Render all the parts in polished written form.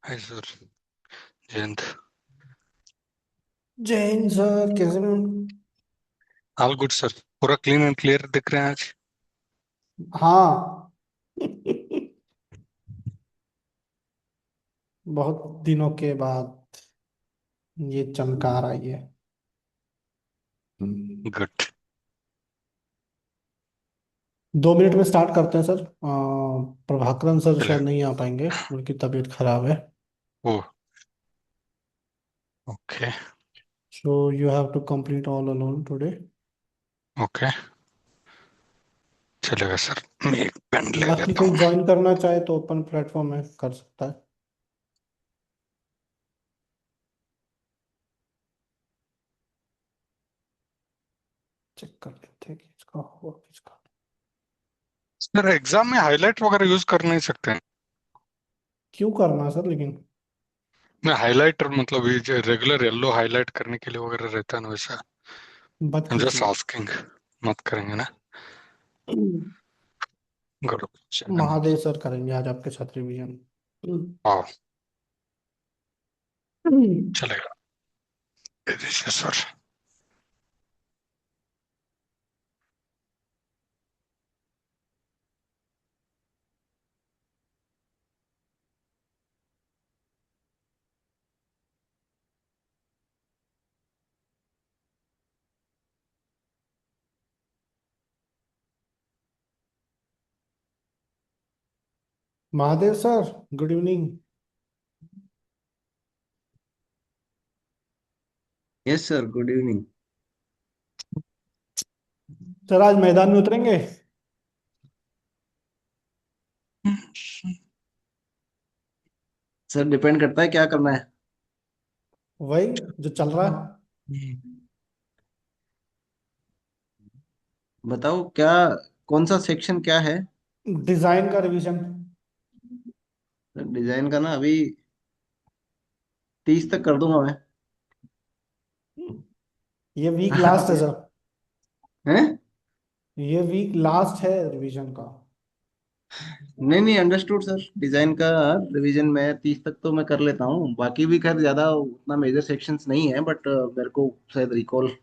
Hi sir. Jayant. जय Hind sir, कैसे हैं? All good sir. पूरा क्लीन एंड क्लियर दिख रहे हैं आज। हाँ। बहुत दिनों के बाद ये चमकार आई है। गुड। 2 मिनट में स्टार्ट करते हैं सर। प्रभाकरन सर शायद चलेगा। नहीं आ पाएंगे, उनकी तबीयत खराब है। Oh. Okay. So you have to complete all alone today. Okay. चलेगा सर। मैं एक पेन ले बाकी लेता कोई हूँ। ज्वाइन करना चाहे तो ओपन प्लेटफॉर्म है, कर सकता है। चेक कर लेते हैं कि इसका हुआ किसका। सर एग्जाम में हाईलाइट वगैरह यूज कर नहीं सकते हैं? क्यों करना है सर लेकिन? मैं हाईलाइटर मतलब ये जो रेगुलर येलो हाईलाइट करने के लिए वगैरह रहता है ना वैसा। मत I'm just कीजिए। asking। मत करेंगे ना? गुड। चलेगा। महादेव सर करेंगे आज आपके साथ रिवीजन। आओ। चलेगा। Sir. Mahadev sir, good evening. Yes sir, good evening. Sir आज मैदान में उतरेंगे? सर डिपेंड करता है क्या करना है। वही जो चल रहा है। बताओ क्या, कौन सा सेक्शन क्या है। डिजाइन का रिवीजन। डिजाइन का ना अभी 30 तक कर दूंगा मैं। ये वीक लास्ट आप है इस सर। हैं? ये वीक लास्ट है रिवीजन का। नहीं नहीं, अंडरस्टूड सर। डिजाइन का रिवीजन मैं 30 तक तो मैं कर लेता हूँ, बाकी भी खैर ज्यादा उतना मेजर सेक्शंस नहीं है, बट मेरे को शायद रिकॉल।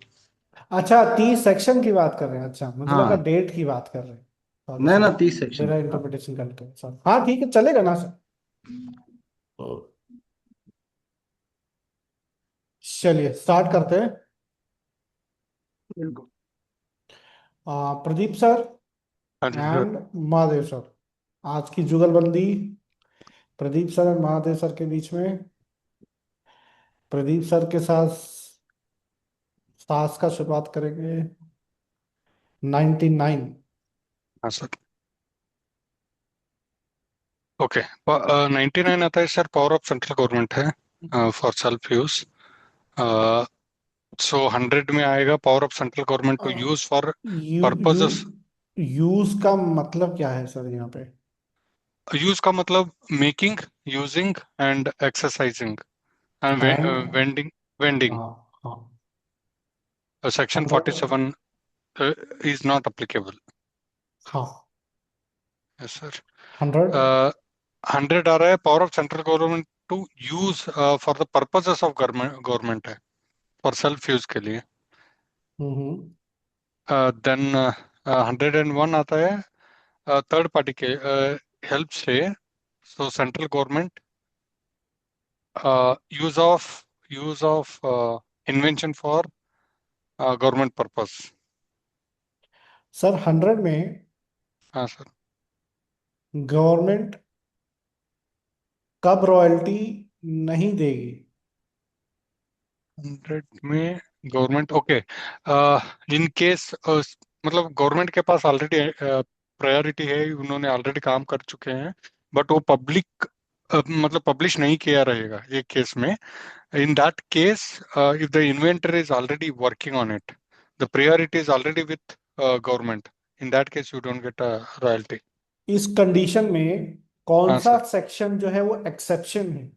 अच्छा, 30 सेक्शन की बात कर रहे हैं? अच्छा, मुझे लगा हाँ। डेट की बात कर रहे हैं। सॉरी नहीं ना, सॉरी। 30 सेक्शन। मेरा हाँ। इंटरप्रिटेशन गलत है सर। हाँ ठीक है, चलेगा ना सर। चलिए स्टार्ट करते हैं। बिल्कुल। प्रदीप सर हाँ जी सर। एंड महादेव सर, आज की जुगलबंदी प्रदीप सर और महादेव सर के बीच में। प्रदीप सर के साथ सास का शुरुआत करेंगे। 99। हाँ सर। ओके। 99 आता है sir, power of central government है फॉर सेल्फ यूज। सो 100 में आएगा power of central government to use for you you purposes. Use का मतलब क्या है सर यहाँ पे? यूज का मतलब making, using and exercising and and vending. Vending. हाँ हाँ। सेक्शन 100। 47 is not applicable. हाँ। Yes sir. 100। 100 आ रहा है power of central government to use for the purposes of government है, फॉर सेल्फ यूज के लिए। हम्म। देन 101 आता है थर्ड पार्टी के हेल्प से। सो central government use of invention for government purpose. Sir 100 में हाँ सर। गवर्नमेंट कब रॉयल्टी नहीं देगी? 100 में गवर्नमेंट, ओके, इन केस मतलब गवर्नमेंट के पास ऑलरेडी प्रायोरिटी है, उन्होंने ऑलरेडी काम कर चुके हैं, बट वो पब्लिक मतलब पब्लिश नहीं किया रहेगा एक केस में। इन that case, if the inventor is already working on it, the priority is already with government, in that case you don't get a royalty. इस कंडीशन में कौन हाँ सा सर। सेक्शन जो है वो एक्सेप्शन है?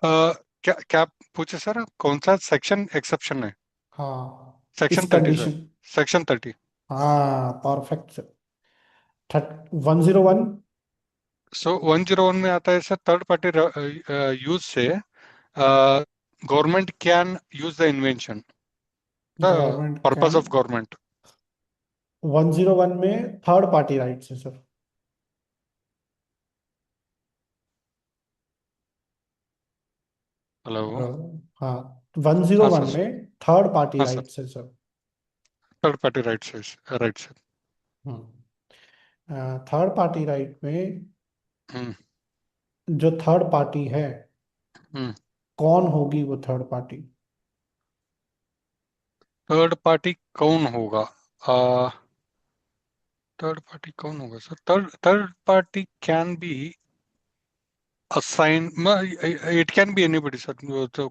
क्या क्या पूछे सर, कौन सा सेक्शन एक्सेप्शन है? हाँ, इस सेक्शन 30 सर। कंडीशन। सेक्शन 30। हाँ परफेक्ट। 101। सो 101 में आता है सर, थर्ड पार्टी यूज से government can use the invention, the government purpose can, of government. 101 में थर्ड पार्टी राइट्स है सर। हेलो। हाँ, वन जीरो हाँ वन सर। में थर्ड पार्टी हाँ सर, राइट्स है सर। थर्ड पार्टी राइट्स है, right sir. Third party right में हम्म। जो थर्ड पार्टी है, हम्म। कौन होगी वो थर्ड पार्टी? थर्ड पार्टी कौन होगा? थर्ड पार्टी कौन होगा sir? Third third party can be assign, it can be anybody sir. तो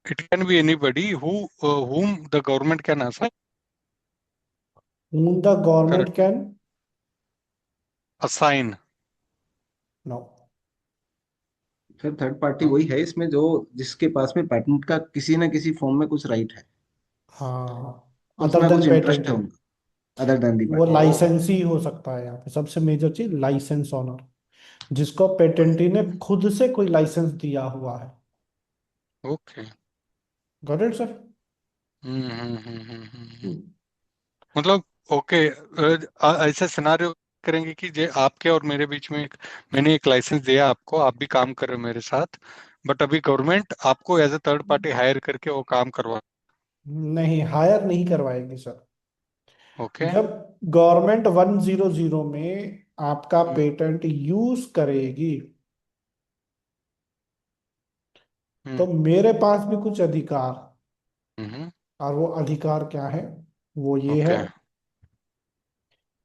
it can be anybody whom the government can assign. whom the government Correct. can, Assign. No. फिर third party No? वही है इसमें जो जिसके पास में patent का किसी ना किसी फॉर्म में कुछ राइट है, हाँ, अदर उसमें देन कुछ पेटेंट इंटरेस्ट है है। उनका, अदर देन दी वो पेटेंट। Oh. लाइसेंसी हो सकता है, यहाँ पे सबसे मेजर चीज लाइसेंस ऑनर, जिसको पेटेंटी ने खुद से कोई लाइसेंस दिया हुआ है। Okay. Got it sir? मतलब ओके, ऐसा सिनारियो करेंगे कि जे आपके और मेरे बीच में मैंने एक लाइसेंस दिया आपको, आप भी काम कर रहे हो मेरे साथ, बट अभी गवर्नमेंट आपको as a third party hire करके वो काम करवा। नहीं, हायर नहीं करवाएगी सर। ओके। जब गवर्नमेंट 100 में आपका हम्म। पेटेंट यूज करेगी, हम्म। तो मेरे पास भी कुछ अधिकार, हम्म। और वो अधिकार क्या है? वो ये है ओके।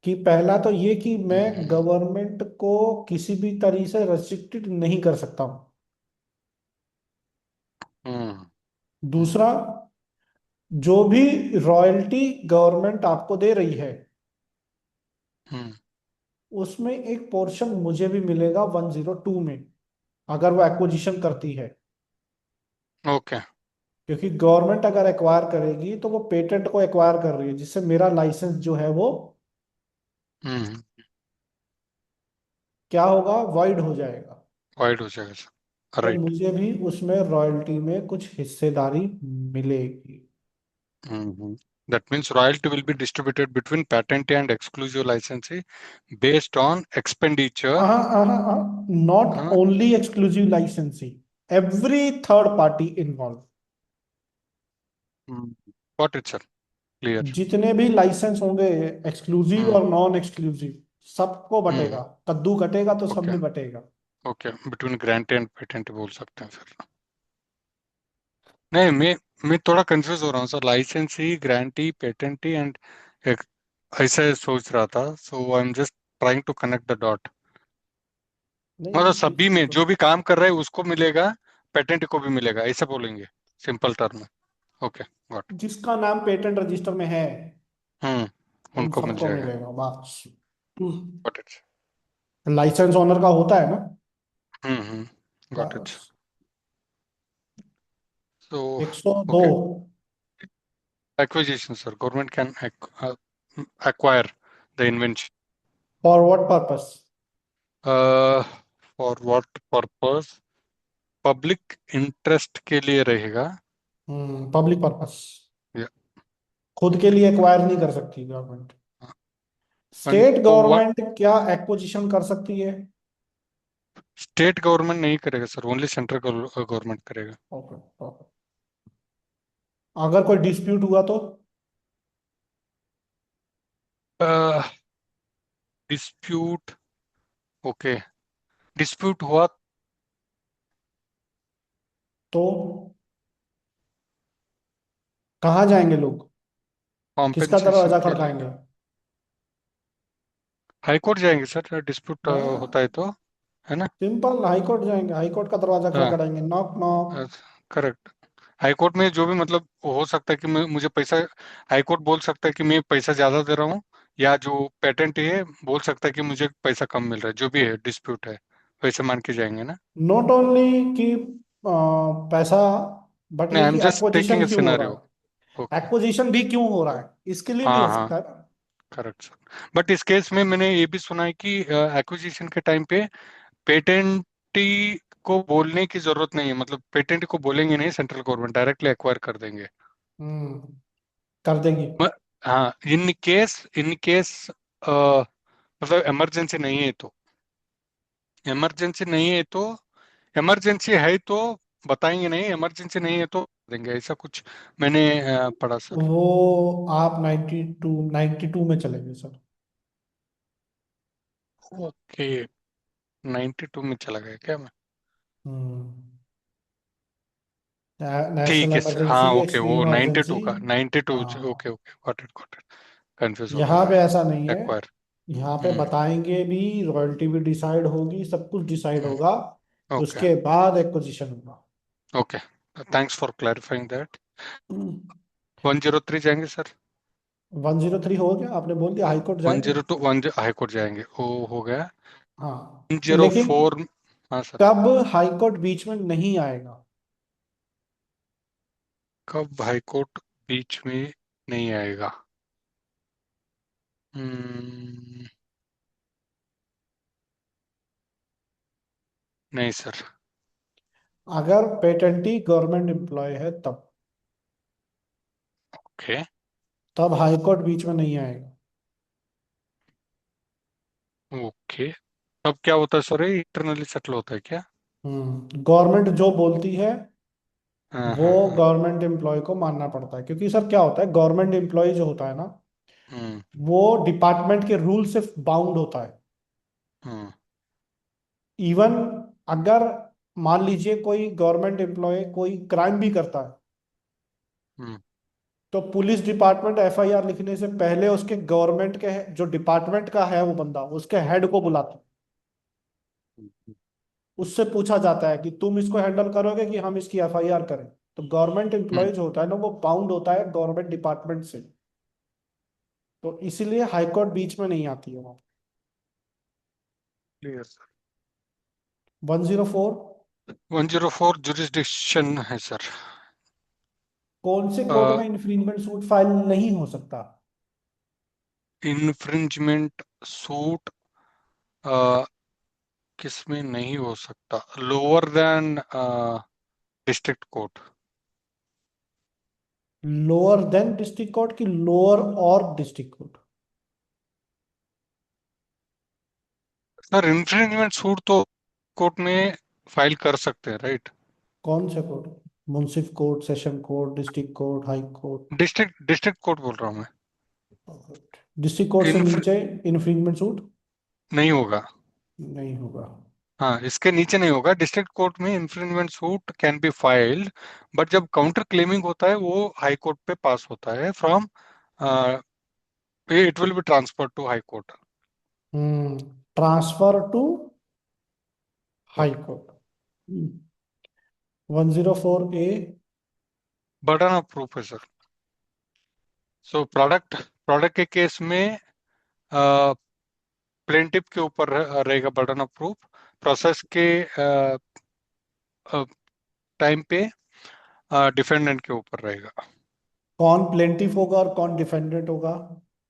कि पहला तो ये कि मैं हम्म। गवर्नमेंट को किसी भी तरीके से रेस्ट्रिक्टेड नहीं कर सकता हूं। हम्म। दूसरा, जो भी रॉयल्टी गवर्नमेंट आपको दे रही है, हम्म। उसमें एक पोर्शन मुझे भी मिलेगा 102 में, अगर वो एक्विजिशन करती है। ओके। क्योंकि गवर्नमेंट अगर एक्वायर करेगी तो वो पेटेंट को एक्वायर कर रही है, जिससे मेरा लाइसेंस जो है वो हम्म। क्या होगा, वाइड हो जाएगा। वाइड हो जाएगा सर, तो राइट। मुझे भी उसमें रॉयल्टी में कुछ हिस्सेदारी मिलेगी। That means royalty will be distributed between patentee and exclusive licensee based on expenditure. Not uh, only exclusive licensee, every third party involve. mm, got it, sir. Clear. जितने भी लाइसेंस होंगे, एक्सक्लूसिव Hmm. और non exclusive, सबको Hmm. बटेगा। कद्दू कटेगा तो सब Okay. में बटेगा। Okay. Between grantee and patentee बोल सकते हैं फिर। नहीं, मैं थोड़ा कंफ्यूज हो रहा हूँ सर, लाइसेंसी, ग्रांटी, पेटेंटी एंड ऐसे सोच रहा था, so I am just trying to connect the dot. नहीं मतलब नहीं, सभी में जो भी काम कर रहा है उसको मिलेगा, पेटेंट को भी मिलेगा, ऐसा बोलेंगे सिंपल टर्म में। Okay, got. जिसका नाम पेटेंट रजिस्टर में है, उन उनको मिल सबको जाएगा। मिलेगा बस। Got it. लाइसेंस ओनर का होता है ना, गॉट इट। बस। सो 102। Okay, acquisition sir, government can acquire the invention. For what purpose? For what purpose? Public interest के लिए रहेगा। Public purpose. या खुद के लिए एक्वायर नहीं कर सकती गवर्नमेंट। स्टेट तो व्हाट? गवर्नमेंट क्या एक्विजिशन कर सकती है? स्टेट गवर्नमेंट नहीं करेगा सर, ओनली सेंट्रल गवर्नमेंट करेगा। Okay, okay. अगर कोई डिस्प्यूट हुआ तो? डिस्प्यूट, ओके, डिस्प्यूट हुआ तो कहाँ जाएंगे लोग? किसका कॉम्पेंसेशन दरवाजा के लिए खड़काएंगे? हाई कोर्ट जाएंगे सर, डिस्प्यूट होता हाँ, है तो, है ना? सिंपल, हाई कोर्ट जाएंगे, हाई कोर्ट का दरवाजा हाँ, खड़खड़ाएंगे, knock knock. Correct. High court में जो भी मतलब हो सकता है कि मुझे पैसा, हाई कोर्ट बोल सकता है कि मैं पैसा ज्यादा दे रहा हूँ, या जो पेटेंट है बोल सकता है कि मुझे पैसा कम मिल रहा है, जो भी है डिस्प्यूट है, वैसे मान के जाएंगे ना? नॉट ओनली कि पैसा, बट नहीं, ये आई एम कि जस्ट टेकिंग एक्विजिशन ए क्यों हो रहा सिनेरियो। है, ओके। एक्विजिशन भी क्यों हो रहा है, इसके लिए भी हाँ हो हाँ, सकता है ना। Correct sir. बट इस केस में मैंने ये भी सुना है कि एक्विजिशन के टाइम पे पेटेंटी को बोलने की जरूरत नहीं है, मतलब पेटेंट को बोलेंगे नहीं, सेंट्रल गवर्नमेंट डायरेक्टली एक्वायर कर देंगे। हम्म, कर देंगी। म- हाँ, इन केस मतलब इमरजेंसी नहीं है तो, इमरजेंसी नहीं है तो, इमरजेंसी है तो बताएंगे नहीं, इमरजेंसी नहीं है तो देंगे, ऐसा कुछ मैंने पढ़ा सर। वो आप 92 में चलेंगे सर। ओके, 92 में चला गया क्या मैं? हम्म, नेशनल ठीक है सर, इमरजेंसी, हाँ ओके, एक्सट्रीम वो 92 इमरजेंसी। का 92, ओके हाँ, okay, got it got it, confuse हो गया यहाँ मैं। पे ऐसा नहीं है। एक्वायर। यहाँ पे हम्म बताएंगे भी, रॉयल्टी भी डिसाइड होगी, सब कुछ डिसाइड हम्म, होगा। ओके उसके बाद एक्विजिशन होगा। Okay, thanks for clarifying that. 103 जाएंगे सर। 103 हो गया, आपने बोल दिया, हाई कोर्ट जाएंगे। 102 हाई कोर्ट जाएंगे, वो हो गया। हाँ, लेकिन 104, हाँ सर। कब हाई कोर्ट बीच में नहीं आएगा? कब हाई कोर्ट बीच में नहीं आएगा? हम्म, नहीं सर। अगर पेटेंटी गवर्नमेंट एम्प्लॉय है तब। ओके तब हाई कोर्ट बीच में नहीं आएगा। ओके, तब क्या होता है सर, ये इंटरनली सेटल होता है क्या? गवर्नमेंट जो बोलती है हाँ वो हाँ हाँ। गवर्नमेंट एम्प्लॉय को मानना पड़ता है, क्योंकि सर क्या होता है, गवर्नमेंट एम्प्लॉय जो होता है ना, हम्म वो डिपार्टमेंट के रूल से बाउंड होता है। हम्म इवन अगर मान लीजिए कोई गवर्नमेंट एम्प्लॉय कोई क्राइम भी करता है, हम्म तो पुलिस डिपार्टमेंट एफआईआर लिखने से पहले उसके गवर्नमेंट के जो डिपार्टमेंट का है वो बंदा, उसके हेड को बुलाता है। हम्म उससे पूछा जाता है कि तुम इसको हैंडल करोगे कि हम इसकी एफआईआर करें। तो गवर्नमेंट हम्म, एम्प्लॉय जो होता है ना, वो बाउंड होता है गवर्नमेंट डिपार्टमेंट से। तो इसीलिए हाईकोर्ट बीच में नहीं आती है वहां। Clear sir. 104। 104 जुरिस्डिक्शन है सर। कौन से कोर्ट में इन्फ्रिंजमेंट सूट फाइल नहीं हो सकता? इन्फ्रिंजमेंट सूट किस में नहीं हो सकता? Lower than district court. Lower than district court की लोअर और district court? Sir infringement suit तो कोर्ट में फाइल कर सकते हैं, राइट? कौन से कोर्ट? Munsif court, session court, district court, high court? District court बोल रहा हूँ मैं। डिस्ट्रिक्ट कोर्ट से इन्फ्र नीचे इन्फ्रिंजमेंट सूट नहीं होगा। नहीं होगा। हाँ, इसके नीचे नहीं होगा, डिस्ट्रिक्ट कोर्ट में infringement suit can be filed, but जब काउंटर क्लेमिंग होता है वो हाई कोर्ट पे पास होता है from, it will be transfer to high court. Transfer to high court. 104A। Burden of proof है सर। सो प्रोडक्ट के केस में प्लेंटिफ के ऊपर रहेगा बर्डन ऑफ प्रूफ, प्रोसेस के टाइम पे डिफेंडेंट के ऊपर रहेगा। कौन प्लेंटिफ होगा और कौन डिफेंडेंट होगा?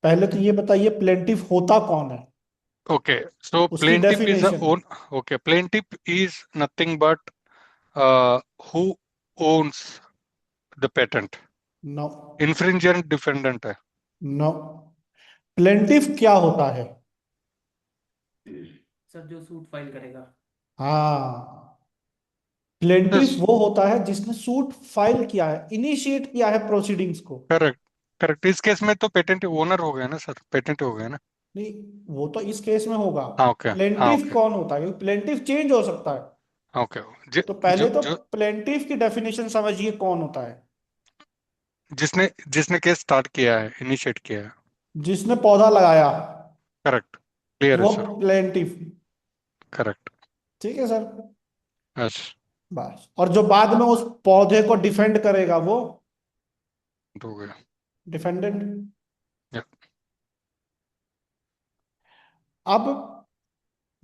पहले तो ये बताइए, प्लेंटिफ होता कौन है, ओके, सो उसकी plaintiff is definition. Own, okay, plaintiff is nothing but who owns the patent. No. Infringer defendant है। नो। प्लेंटिफ क्या होता है? सर जो सूट फाइल करेगा। हाँ, प्लेंटिफ वो होता है जिसने सूट फाइल किया है, इनिशिएट किया है प्रोसीडिंग्स को। करेक्ट करेक्ट, इस केस में तो पेटेंट ओनर हो गया ना सर, पेटेंट हो गया ना। नहीं, वो तो इस केस में होगा। हाँ ओके, हाँ प्लेंटिफ ओके, कौन होता है, क्योंकि प्लेंटिफ चेंज हो सकता है। ओके, जो तो पहले जो तो जो प्लेंटिफ की डेफिनेशन समझिए कौन होता है। जिसने जिसने केस स्टार्ट किया है, इनिशिएट किया है। जिसने पौधा लगाया, करेक्ट, क्लियर है वो सर। प्लेंटिफ। करेक्ट। ठीक है सर। यस। बस, और जो बाद में उस पौधे को डिफेंड करेगा वो हो गया। डिफेंडेंट। या, अब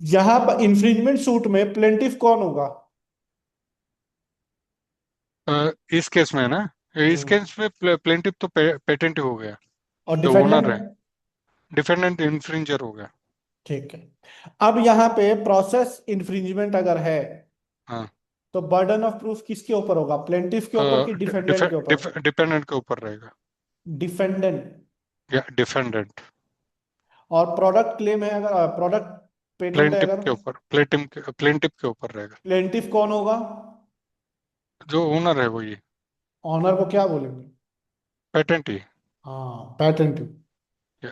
यहां पर इंफ्रिंजमेंट सूट में प्लेंटिफ कौन होगा? इस केस में है ना, इस हम्म, केस में प्लेंटिफ तो पेटेंट हो गया, और जो डिफेंडेंट? ओनर है। डिफेंडेंट इन्फ्रिंजर हो गया। ठीक है। अब यहाँ पे प्रोसेस इंफ्रिंजमेंट अगर है हाँ। तो बर्डन ऑफ प्रूफ किसके ऊपर होगा, प्लेंटिफ के ऊपर कि डिफेंडेंट के ऊपर? डिपेंडेंट के ऊपर रहेगा। डिफेंडेंट। या डिफेंडेंट। और प्रोडक्ट क्लेम है अगर, प्रोडक्ट पेटेंट है प्लेंटिफ अगर, के ऊपर, प्लेंटिफ के ऊपर रहेगा। प्लेंटिफ कौन होगा? जो ओनर है वही। ऑनर को क्या बोलेंगे? पेटेंट ही। हाँ, पेटेंट। या।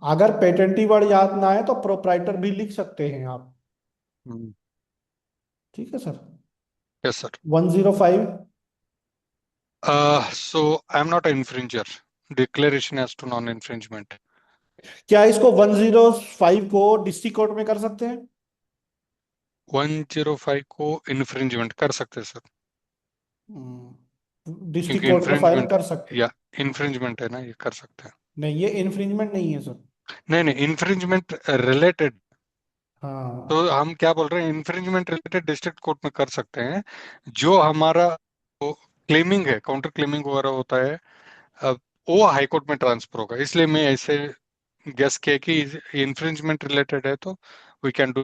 अगर पेटेंटी वर्ड याद ना है तो प्रोप्राइटर भी लिख सकते हैं आप। ठीक है sir. Yes sir. 105। So I am not an infringer. Declaration as to non-infringement. क्या इसको 105 को डिस्ट्रिक्ट कोर्ट में कर सकते हैं? 105 को इन्फ्रिंजमेंट कर सकते हैं सर। डिस्ट्रिक्ट क्योंकि कोर्ट में फाइल इन्फ्रिंजमेंट, कर सकते हैं। या इन्फ्रिंजमेंट है ना, ये कर सकते हैं। नहीं, ये इन्फ्रिंजमेंट नहीं है सर। नहीं नहीं, इन्फ्रिंजमेंट रिलेटेड। तो हाँ। हम क्या बोल रहे हैं, इन्फ्रिंजमेंट रिलेटेड डिस्ट्रिक्ट कोर्ट में कर सकते हैं। जो हमारा क्लेमिंग है, काउंटर क्लेमिंग वगैरह होता है, अब वो हाई कोर्ट में ट्रांसफर होगा। इसलिए मैं ऐसे गेस किया कि इन्फ्रिंजमेंट रिलेटेड है तो we can do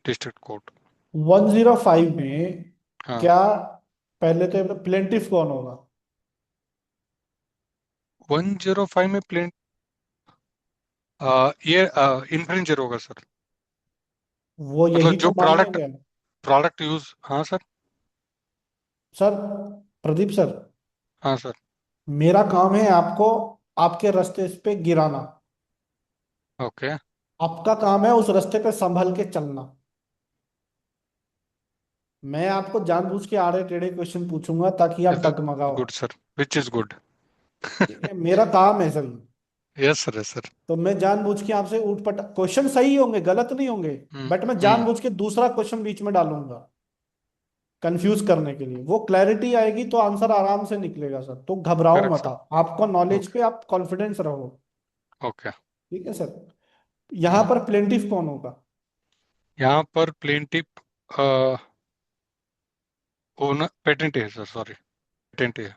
district court. 105 में हाँ। क्या, पहले तो प्लेंटिफ कौन होगा? 105 में प्लेन, ये इन्फ्रिंजर होगा सर। वो मतलब यही जो तो मानेंगे प्रोडक्ट, क्या? प्रोडक्ट यूज, हाँ सर। सर, प्रदीप सर, हाँ सर। मेरा काम है आपको आपके रास्ते पे गिराना। ओके। आपका काम है उस रास्ते पे संभल के चलना। मैं आपको जानबूझ के आड़े टेढ़े क्वेश्चन पूछूंगा ताकि आप डगमगाओ। Good sir, which is good. ठीक है, मेरा काम है sir. Yes sir, yes sir. तो मैं जानबूझ के आपसे ऊटपट क्वेश्चन सही होंगे, गलत नहीं होंगे, हम्म। बट मैं हम्म। जानबूझ के दूसरा क्वेश्चन बीच में डालूंगा कंफ्यूज करने के लिए। वो क्लैरिटी आएगी तो आंसर आराम से निकलेगा सर, तो घबराओ करेक्ट मत। सर। आपका नॉलेज ओके। पे आप कॉन्फिडेंस रहो। ओके। ठीक है सर। यहाँ पर प्लेंटिफ कौन होगा? यहाँ पर प्लेंटिफ ओनर, पेटेंट है सर, सॉरी, पेटेंट है।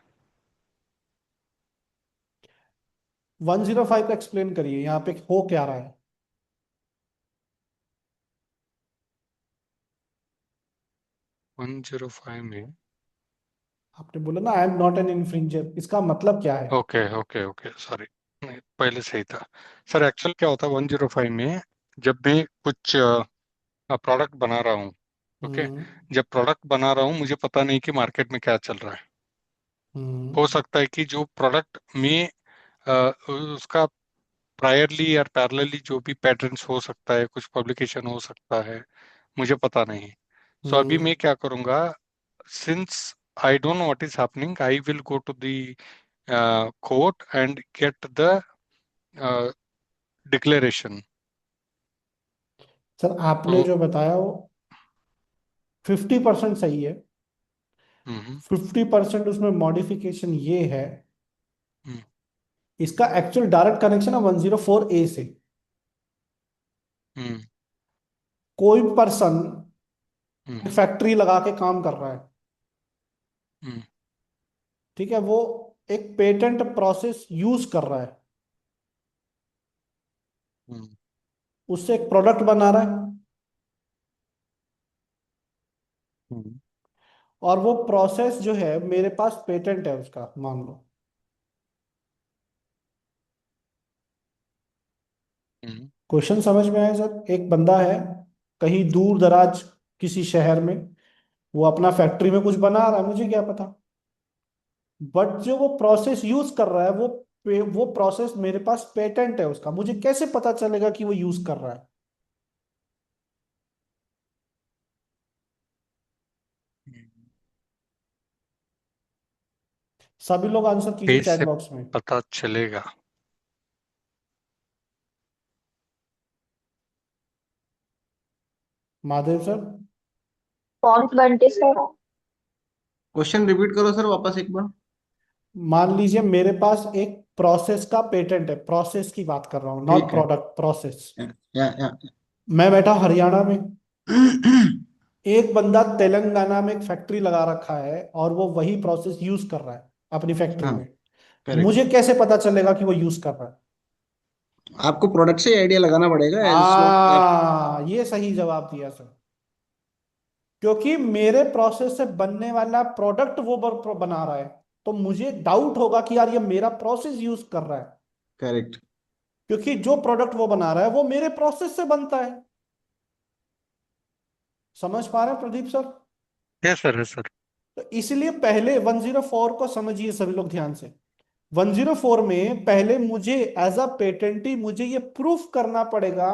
105 का एक्सप्लेन करिए, यहाँ पे हो क्या रहा है? 105 में। आपने बोला ना आई एम नॉट एन इन्फ्रिंजर, इसका मतलब क्या है? ओके ओके ओके, सॉरी, नहीं पहले सही था। सर एक्चुअल क्या होता है 105 में, जब मैं कुछ प्रोडक्ट बना रहा हूँ, ओके, हम्म। जब प्रोडक्ट बना रहा हूँ मुझे पता नहीं कि मार्केट में क्या चल रहा है। हम्म। हो सकता है कि जो प्रोडक्ट में उसका प्रायरली या पैरेलली जो भी पैटर्न्स हो सकता है, कुछ पब्लिकेशन हो सकता है, मुझे पता नहीं। सो अभी हम्म। मैं क्या करूँगा, since I don't know what is happening, I will go to the court and get the declaration. Sir, आपने तो जो बताया वो 50% सही है। हम्म। 50% उसमें मॉडिफिकेशन ये है, हम्म। इसका एक्चुअल डायरेक्ट कनेक्शन है 104A से। हम्म। कोई पर्सन हम्म। फैक्ट्री लगा के काम कर रहा है, हम्म। ठीक है, वो एक पेटेंट प्रोसेस यूज कर रहा है, हम्म। उससे एक प्रोडक्ट बना रहा है, हम्म। और वो प्रोसेस जो है मेरे पास पेटेंट है उसका, मान लो। हम्म। क्वेश्चन समझ में आया सर? एक बंदा है कहीं दूर दराज किसी शहर में, वो अपना फैक्ट्री में कुछ बना रहा है, मुझे क्या पता, बट जो वो प्रोसेस यूज कर रहा है वो प्रोसेस मेरे पास पेटेंट है उसका, मुझे कैसे पता चलेगा कि वो यूज कर रहा है? हम्म। सभी लोग आंसर कीजिए फेस चैट से बॉक्स में। पता चलेगा। Mahadev sir. Point 27। Question repeat करो सर वापस एक बार। मान लीजिए मेरे पास एक प्रोसेस का पेटेंट है, प्रोसेस की बात कर रहा हूँ, नॉट ठीक है। Product, process. या मैं बैठा हूं हरियाणा में, एक बंदा तेलंगाना में एक फैक्ट्री लगा रखा है और वो वही प्रोसेस यूज कर रहा है अपनी फैक्ट्री हाँ, में। करेक्ट। मुझे कैसे पता चलेगा कि वो यूज कर रहा है? आपको प्रोडक्ट से आइडिया लगाना पड़ेगा, एज लॉन्ग एज। ये सही जवाब दिया सर। क्योंकि मेरे प्रोसेस से बनने वाला प्रोडक्ट वो बना रहा है, तो मुझे डाउट होगा कि यार ये मेरा प्रोसेस यूज कर रहा है, करेक्ट। क्योंकि जो प्रोडक्ट वो बना रहा है वो मेरे प्रोसेस से बनता है। समझ पा रहे हैं Pradeep sir? Yes sir, yes sir. तो इसलिए पहले 104 को समझिए सभी लोग ध्यान से। 104 में पहले मुझे एज अ पेटेंटी मुझे ये प्रूफ करना पड़ेगा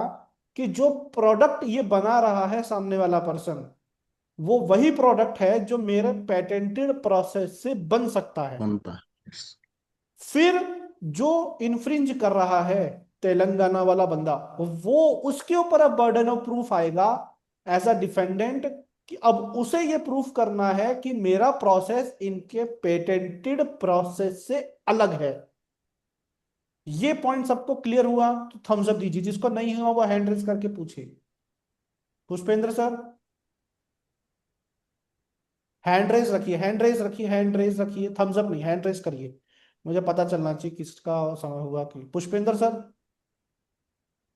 कि जो प्रोडक्ट ये बना रहा है सामने वाला पर्सन, वो वही प्रोडक्ट है जो मेरे पेटेंटेड प्रोसेस से बन सकता है। बनता है। Yes. फिर जो इन्फ्रिंज कर रहा है तेलंगाना वाला बंदा, वो उसके ऊपर अब बर्डन ऑफ प्रूफ आएगा एज अ डिफेंडेंट, कि अब उसे ये प्रूफ करना है कि मेरा प्रोसेस इनके पेटेंटेड प्रोसेस से अलग है। ये पॉइंट सबको क्लियर हुआ तो थम्स अप दीजिए, जिसको नहीं हुआ वो हैंड रेज करके पूछिए। पुष्पेंद्र सर, हैंड रेज रखिए, हैंड रेज रखिए, हैंड रेज रखिए, थम्स अप नहीं, हैंड रेज करिए। मुझे पता चलना चाहिए किसका समय हुआ कि। Pushpendra sir,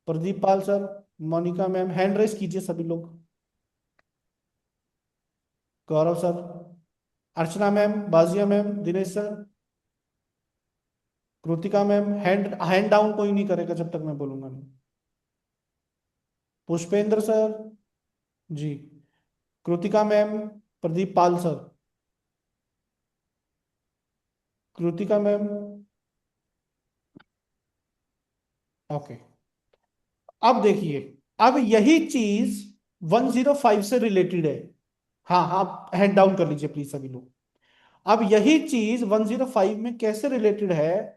Pradeep Pal sir, Monika ma'am, hand raise कीजिए सभी लोग। Gaurav sir, Archana ma'am, Bajiya ma'am, Dinesh sir, Kritika ma'am. Hand hand down कोई नहीं करेगा जब तक मैं बोलूंगा नहीं। Pushpendra sir ji, Kritika ma'am, Pradeep Pal sir, Kritika ma'am, okay. अब देखिए, अब यही चीज 105 से रिलेटेड है। हाँ हाँ, हैंड डाउन कर लीजिए प्लीज सभी लोग। अब यही चीज 105 में कैसे रिलेटेड है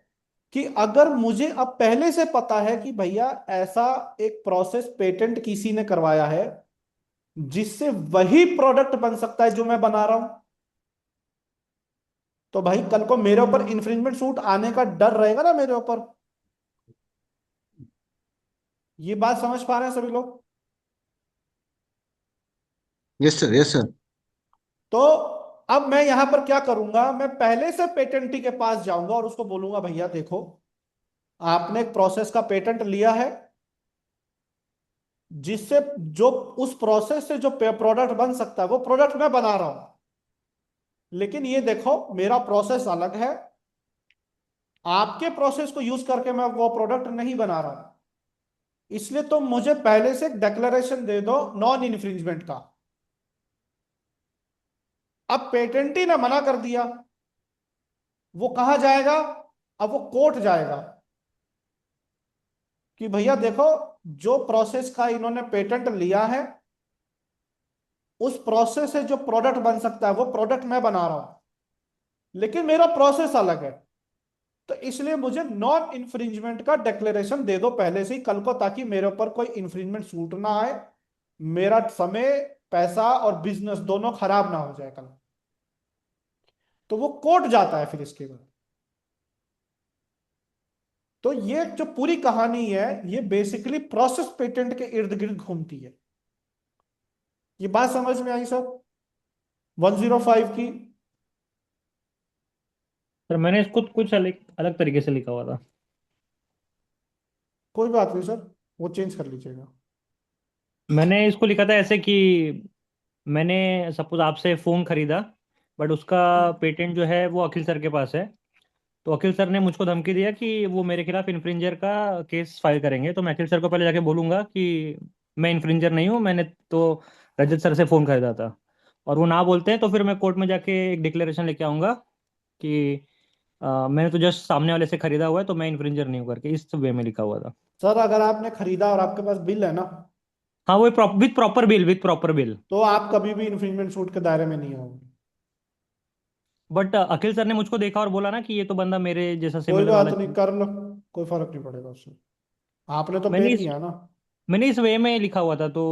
कि अगर मुझे अब पहले से पता है कि भैया ऐसा एक प्रोसेस पेटेंट किसी ने करवाया है जिससे वही प्रोडक्ट बन सकता है जो मैं बना रहा हूं, तो भाई कल को मेरे ऊपर इंफ्रिंजमेंट सूट आने का डर रहेगा ना मेरे ऊपर। ये बात समझ पा रहे हैं सभी लोग? Yes sir, yes sir. तो अब मैं यहां पर क्या करूंगा, मैं पहले से पेटेंटी के पास जाऊंगा और उसको बोलूंगा भैया देखो, आपने एक प्रोसेस का पेटेंट लिया है जिससे जो उस प्रोसेस से जो प्रोडक्ट बन सकता है वो प्रोडक्ट मैं बना रहा हूं, लेकिन ये देखो मेरा प्रोसेस अलग है, आपके प्रोसेस को यूज करके मैं वो प्रोडक्ट नहीं बना रहा हूं, इसलिए तुम मुझे पहले से एक डिक्लेरेशन दे दो नॉन इन्फ्रिंजमेंट का। अब पेटेंटी ने मना कर दिया, वो कहां जाएगा? अब वो कोर्ट जाएगा कि भैया देखो, जो प्रोसेस का इन्होंने पेटेंट लिया है उस प्रोसेस से जो प्रोडक्ट बन सकता है वो प्रोडक्ट मैं बना रहा हूं, लेकिन मेरा प्रोसेस अलग है, तो इसलिए मुझे नॉन इन्फ्रिंजमेंट का डिक्लेरेशन दे दो पहले से ही कल को, ताकि मेरे ऊपर कोई इन्फ्रिंजमेंट सूट ना आए, मेरा समय, पैसा और बिजनेस दोनों खराब ना हो जाए कल। तो वो कोर्ट जाता है फिर इसके बाद। तो ये जो पूरी कहानी है ये बेसिकली प्रोसेस पेटेंट के इर्द गिर्द घूमती है। ये बात समझ में आई सब 105 की? सर मैंने इसको कुछ अलग अलग तरीके से लिखा हुआ था। कोई बात नहीं सर, वो चेंज कर लीजिएगा। मैंने इसको लिखा था ऐसे कि मैंने सपोज आपसे फ़ोन खरीदा, बट उसका पेटेंट जो है वो अखिल सर के पास है। तो अखिल सर ने मुझको धमकी दिया कि वो मेरे खिलाफ इन्फ्रिंजर का केस फाइल करेंगे। तो मैं अखिल सर को पहले जाके बोलूंगा कि मैं इन्फ्रिंजर नहीं हूँ, मैंने तो रजत सर से फ़ोन खरीदा था। और वो ना बोलते हैं तो फिर मैं कोर्ट में जाके एक डिक्लेरेशन लेके आऊंगा कि मैंने तो जस्ट सामने वाले से खरीदा हुआ है, तो मैं इन्फ्रिंजर नहीं हूँ करके, इस वे में लिखा हुआ था। सर अगर आपने खरीदा और आपके पास बिल है ना, हाँ वो with proper bill, with proper bill. तो आप कभी भी इन्फ्रिंजमेंट सूट के दायरे में नहीं होंगे। बट अखिल सर ने मुझको देखा और बोला ना कि ये तो बंदा मेरे जैसा कोई सिमिलर वाला बात नहीं, चीज। कर लो, कोई फर्क नहीं पड़ेगा उससे, आपने तो पे मैंने इस किया ना। मैंने इस वे में लिखा हुआ था तो।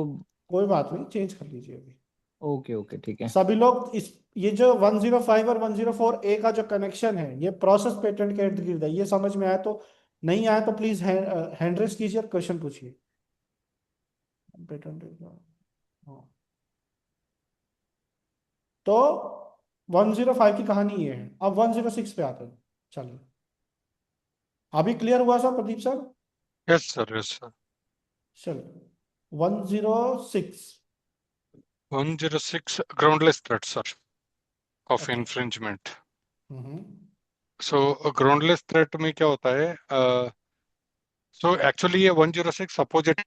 कोई बात नहीं, चेंज कर लीजिए अभी। ओके ओके ठीक है। सभी लोग इस, ये जो 105 और 104 ए का जो कनेक्शन है ये प्रोसेस पेटेंट के इर्द गिर्द है, ये समझ में आया तो, नहीं आया तो प्लीज हैंड रेस कीजिए, क्वेश्चन पूछिए। पेटेंट, हाँ। तो 105 की कहानी ये है। अब 106 पे आते हैं, चलिए। अभी क्लियर हुआ sir Pradeep sir? Yes sir, yes sir. चलो 106। 106 groundless threat sir of okay. Infringement. Hmm. So groundless threat में क्या होता है? सो एक्चुअली ये 106 अपोजिट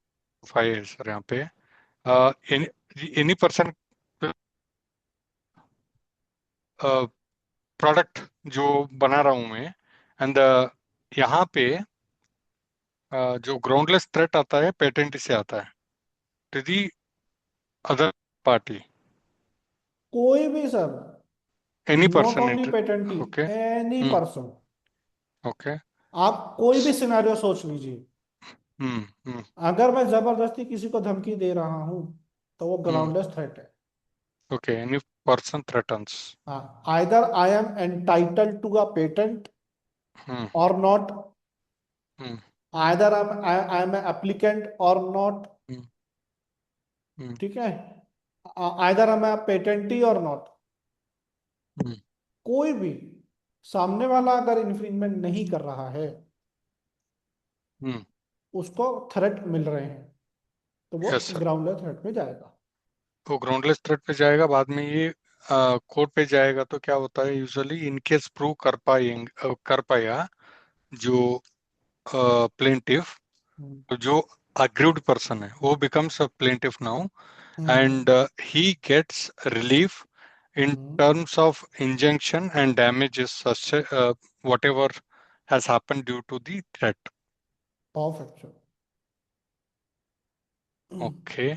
है सर यहाँ पे। एनी पर्सन प्रोडक्ट जो बना रहा हूँ मैं, एंड यहाँ पे जो ग्राउंडलेस थ्रेट आता है पेटेंट से आता है टू दी अदर पार्टी, कोई भी sir, any not person only it. Patentee, okay. Any hmm. Person. Okay. आप कोई भी सिनेरियो सोच लीजिए। हम्म। हम्म। अगर मैं जबरदस्ती किसी को धमकी दे रहा हूं तो वो हम्म। ग्राउंडलेस थ्रेट है। Okay, any person threatens. हाँ, either I am entitled to a patent hmm. Or not, hmm. Either I am applicant or not. Hmm. Hmm. ठीक है, आइदर आई एम पेटेंटी और नॉट। हम्म। कोई भी सामने वाला अगर इन्फ्रिंजमेंट नहीं कर रहा है, हम्म। उसको थ्रेट मिल रहे हैं, तो वो यस सर। ग्राउंडलेस थ्रेट में जाएगा। वो ग्राउंडलेस थ्रेट पे जाएगा, बाद में ये कोर्ट पे जाएगा। तो क्या होता है यूजुअली, इन केस प्रूव कर पाया जो प्लेंटिफ, हम्म। तो जो अग्रीव्ड पर्सन है वो becomes a plaintiff now, hmm. and he gets relief in hmm. terms of injunction and damages such whatever has happened due to the threat. Perfect. Okay.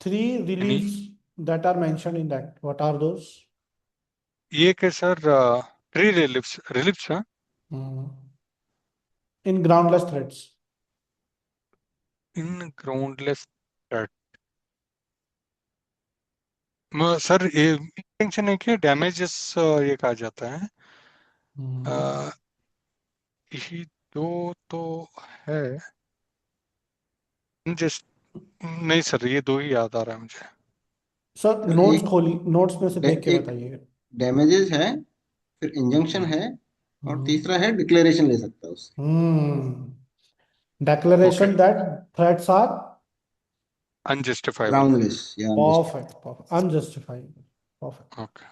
Three Any reliefs that are mentioned in that, what are those? ये के sir three reliefs हैं In groundless threats. In groundless threat. Sir ये intention है कि damages ये कहा जाता है। हम्म। अ, यही दो तो है। जस्ट नहीं सर, ये दो ही याद आ रहा है मुझे। सर सर नोट्स एक खोली, नोट्स में से देख के एक बताइए। डैमेजेस है, फिर इंजंक्शन हम्म। है, और हम्म। तीसरा है डिक्लेरेशन ले सकता है उससे। Declaration okay. that threats are unjustifiable. Groundless या perfect, perfect, unjustified, perfect. Okay.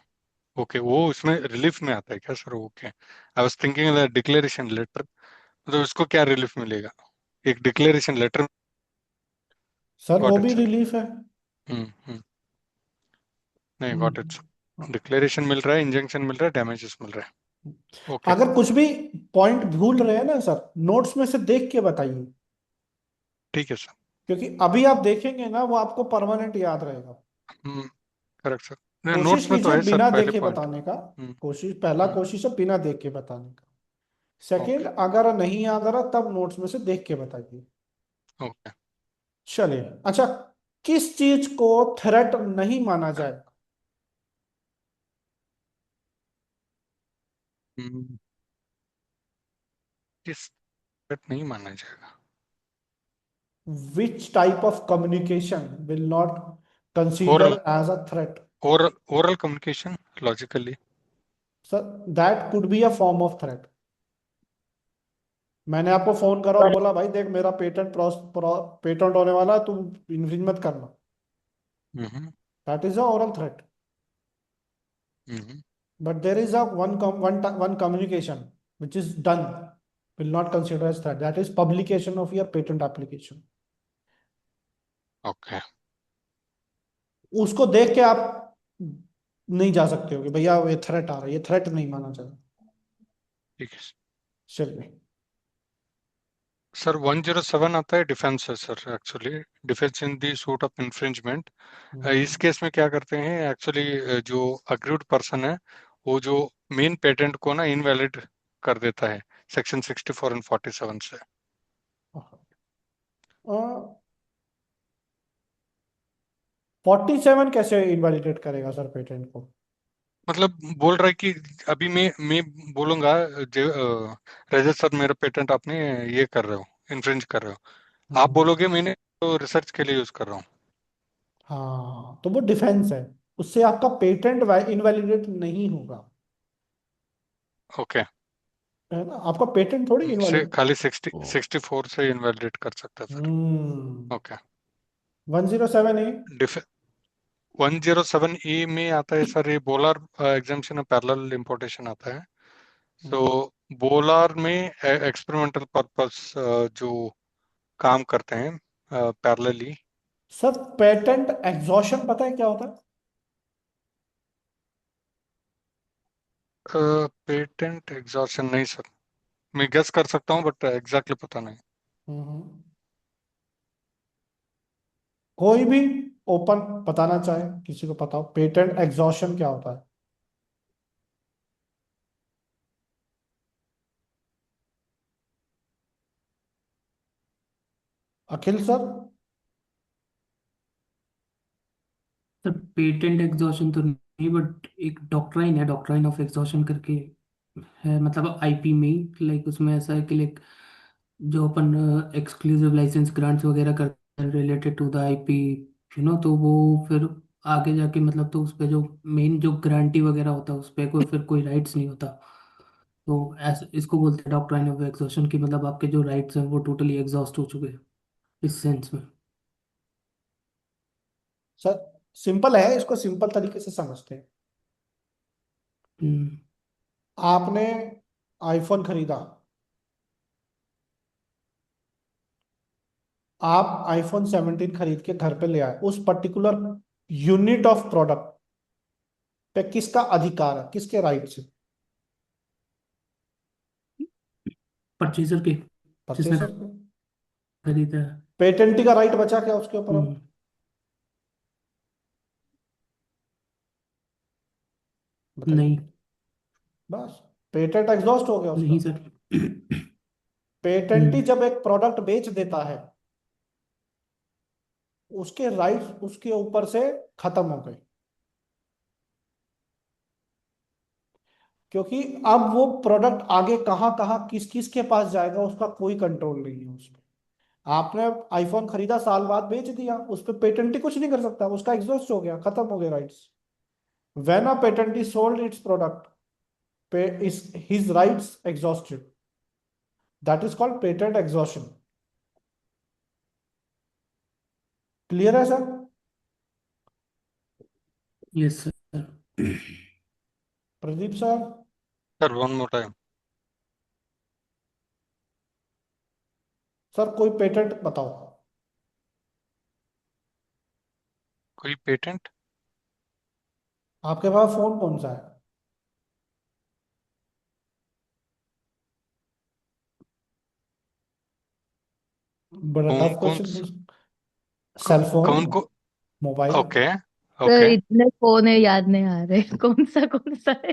Okay, वो उसमें रिलीफ में आता है क्या sir? Okay, I was thinking declaration letter, मतलब इसको क्या रिलीफ मिलेगा? एक डिक्लेरेशन लेटर। सर वो गॉट इट भी सर। रिलीफ है। हम्म। नहीं, got it hmm. Sir. Declaration मिल रहा है, इंजंक्शन मिल रहा है, डैमेजेस मिल रहा है। ओके। अगर कुछ भी पॉइंट भूल रहे हैं ना सर, नोट्स में से देख के बताइए, ठीक है सर। क्योंकि अभी आप देखेंगे ना वो आपको परमानेंट याद रहेगा। हम्म। करेक्ट सर, कोशिश नोट्स में तो कीजिए है सर बिना पहले देखे पॉइंट। बताने का। हम्म। कोशिश, पहला हम्म। कोशिश है बिना देख के बताने का। Second, okay. अगर नहीं याद आ रहा तब नोट्स में से देख के बताइए। ओके। चलिए, अच्छा, किस चीज को थ्रेट नहीं माना जाएगा? हम्म। किस threat नहीं माना जाएगा? Which type of communication will not oral. Consider as a threat? Oral communication logically. Sir that could be a form of threat. मैंने आपको फोन करा और बोला भाई देख मेरा पेटेंट होने वाला है, तुम इन्फ्रिंज मत करना। Hmm. That is a oral threat. Hmm. But there is a one communication which is done, will not consider as threat. That is publication of your patent application. Okay. उसको देख के आप नहीं जा सकते हो कि भैया ये थ्रेट आ रहा है, ये थ्रेट नहीं माना जाएगा। ठीक है चलिए। सर। 107 आता है डिफेंस है sir, actually defence in the suit of infringement. Hmm. इस केस में क्या करते हैं एक्चुअली, जो अग्रीव्ड पर्सन है वो जो मेन पेटेंट को ना इनवैलिड कर देता है सेक्शन 64 एंड 47 से। 47 कैसे इनवैलिडेट करेगा सर पेटेंट को? मतलब बोल रहा है कि अभी मैं बोलूंगा, रजत सर मेरा पेटेंट आपने ये कर रहे हो, इन्फ्रिंज कर रहे हो। आप हम्म। बोलोगे मैंने तो रिसर्च के लिए यूज कर रहा हूँ। हाँ, तो वो डिफेंस है, उससे आपका पेटेंट इनवैलिडेट नहीं होगा। ओके। है ना, आपका पेटेंट थोड़ी इनवैलिड। खाली 64 से इनवैलिडेट कर सकता है सर। हम्म। ओके। 107A। डिफ 107E में आता है सर, ये बोलार एग्जाम्पशन पैरेलल इंपोर्टेशन आता है। सो बोलार में एक्सपेरिमेंटल पर्पस जो काम करते हैं पैरेलली। सर पेटेंट एग्जॉशन पता है क्या होता है? पेटेंट एग्जॉशन नहीं सर, मैं गेस कर सकता हूँ बट एग्जैक्टली पता नहीं। हम्म। कोई भी ओपन बताना चाहे, किसी को पता हो पेटेंट एग्जॉशन क्या होता है? अखिल सर। सर पेटेंट एग्जॉशन तो नहीं, बट एक डॉक्ट्राइन है, डॉक्ट्राइन ऑफ एग्जॉशन करके है, मतलब आईपी में ही, लाइक उसमें ऐसा है कि लाइक जो अपन एक्सक्लूसिव लाइसेंस ग्रांट्स वगैरह करते हैं रिलेटेड टू द आईपी, तो वो फिर आगे जाके मतलब तो उस पे जो मेन जो गारंटी वगैरह होता है उस पे कोई फिर कोई राइट्स नहीं होता। तो ऐसे इसको बोलते हैं डॉक्ट्राइन ऑफ एग्जॉशन की, मतलब आपके जो राइट्स हैं वो टोटली एग्जॉस्ट हो चुके हैं इस सेंस में। सर सिंपल है, इसको सिंपल तरीके से समझते हैं। हम्म। आपने आईफोन खरीदा, आप आईफोन 17 खरीद के घर पे ले आए, उस पर्टिकुलर यूनिट ऑफ प्रोडक्ट पे किसका अधिकार है, किसके राइट से? परचेजर के, जिसने परचेसर। खरीदा है। पेटेंटी का राइट बचा क्या उसके ऊपर अब? हम्म। बताइए। नहीं। बस पेटेंट एग्जॉस्ट हो गया नहीं उसका। सर। पेटेंटी हम्म। जब एक प्रोडक्ट बेच देता है, उसके राइट्स उसके ऊपर से खत्म हो गए, क्योंकि अब वो प्रोडक्ट आगे कहाँ कहाँ किस किस के पास जाएगा उसका कोई कंट्रोल नहीं है उस पे। आपने आईफोन खरीदा, साल बाद बेच दिया, उस पर पेटेंटी कुछ नहीं कर सकता, उसका एग्जॉस्ट हो गया, खत्म हो गए rights. When a patentee sold its product, is his rights exhausted, that is called patent exhaustion। Clear है sir? Yes sir. Pradeep sir. Sir one more time. Sir कोई पेटेंट बताओ। कोई पेटेंट? आपके पास फोन कौन सा है? बड़ा कौन टफ कौन क्वेश्चन पूछ। सेल फोन, कौन को? मोबाइल। ओके। Sir okay. इतने फोन है, याद नहीं आ रहे कौन सा है।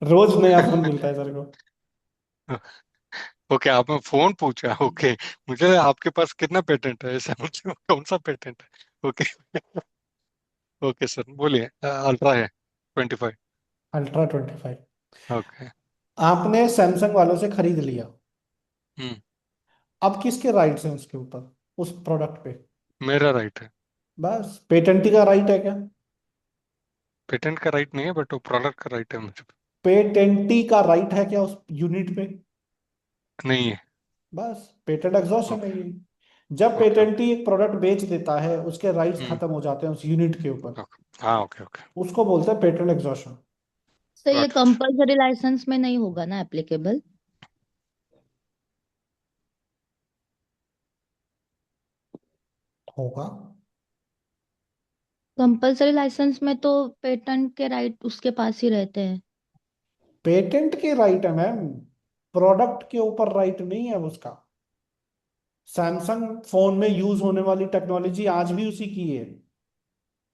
रोज नया फोन मिलता है सर को। ओके, आपने फोन पूछा। ओके, मुझे आपके पास कितना पेटेंट है ऐसा मुझे कौन सा पेटेंट है। ओके। ओके सर बोलिए। अल्ट्रा है 25। अल्ट्रा 25। ओके। आपने सैमसंग वालों से खरीद लिया, हम्म। अब किसके राइट्स हैं उसके ऊपर, उस प्रोडक्ट पे? मेरा राइट है। बस पेटेंटी का राइट है क्या? पेटेंट का राइट नहीं है बट वो प्रोडक्ट का राइट है मुझे। पेटेंटी का राइट है क्या उस यूनिट पे? नहीं है। बस पेटेंट एग्जॉस्शन है ओके। ये। जब ओके। पेटेंटी एक प्रोडक्ट बेच देता है, उसके राइट्स हम्म। खत्म हो जाते हैं उस यूनिट के ऊपर, ओके। हाँ ओके ओके। उसको बोलते हैं पेटेंट एग्जॉस्शन। तो ये गॉट इट। कंपलसरी लाइसेंस में नहीं होगा ना एप्लीकेबल? होगा। कंपलसरी लाइसेंस में तो पेटेंट के राइट उसके पास ही रहते हैं। पेटेंट के राइट है मैम, प्रोडक्ट के ऊपर राइट नहीं है उसका। सैमसंग फोन में यूज होने वाली टेक्नोलॉजी आज भी उसी की है,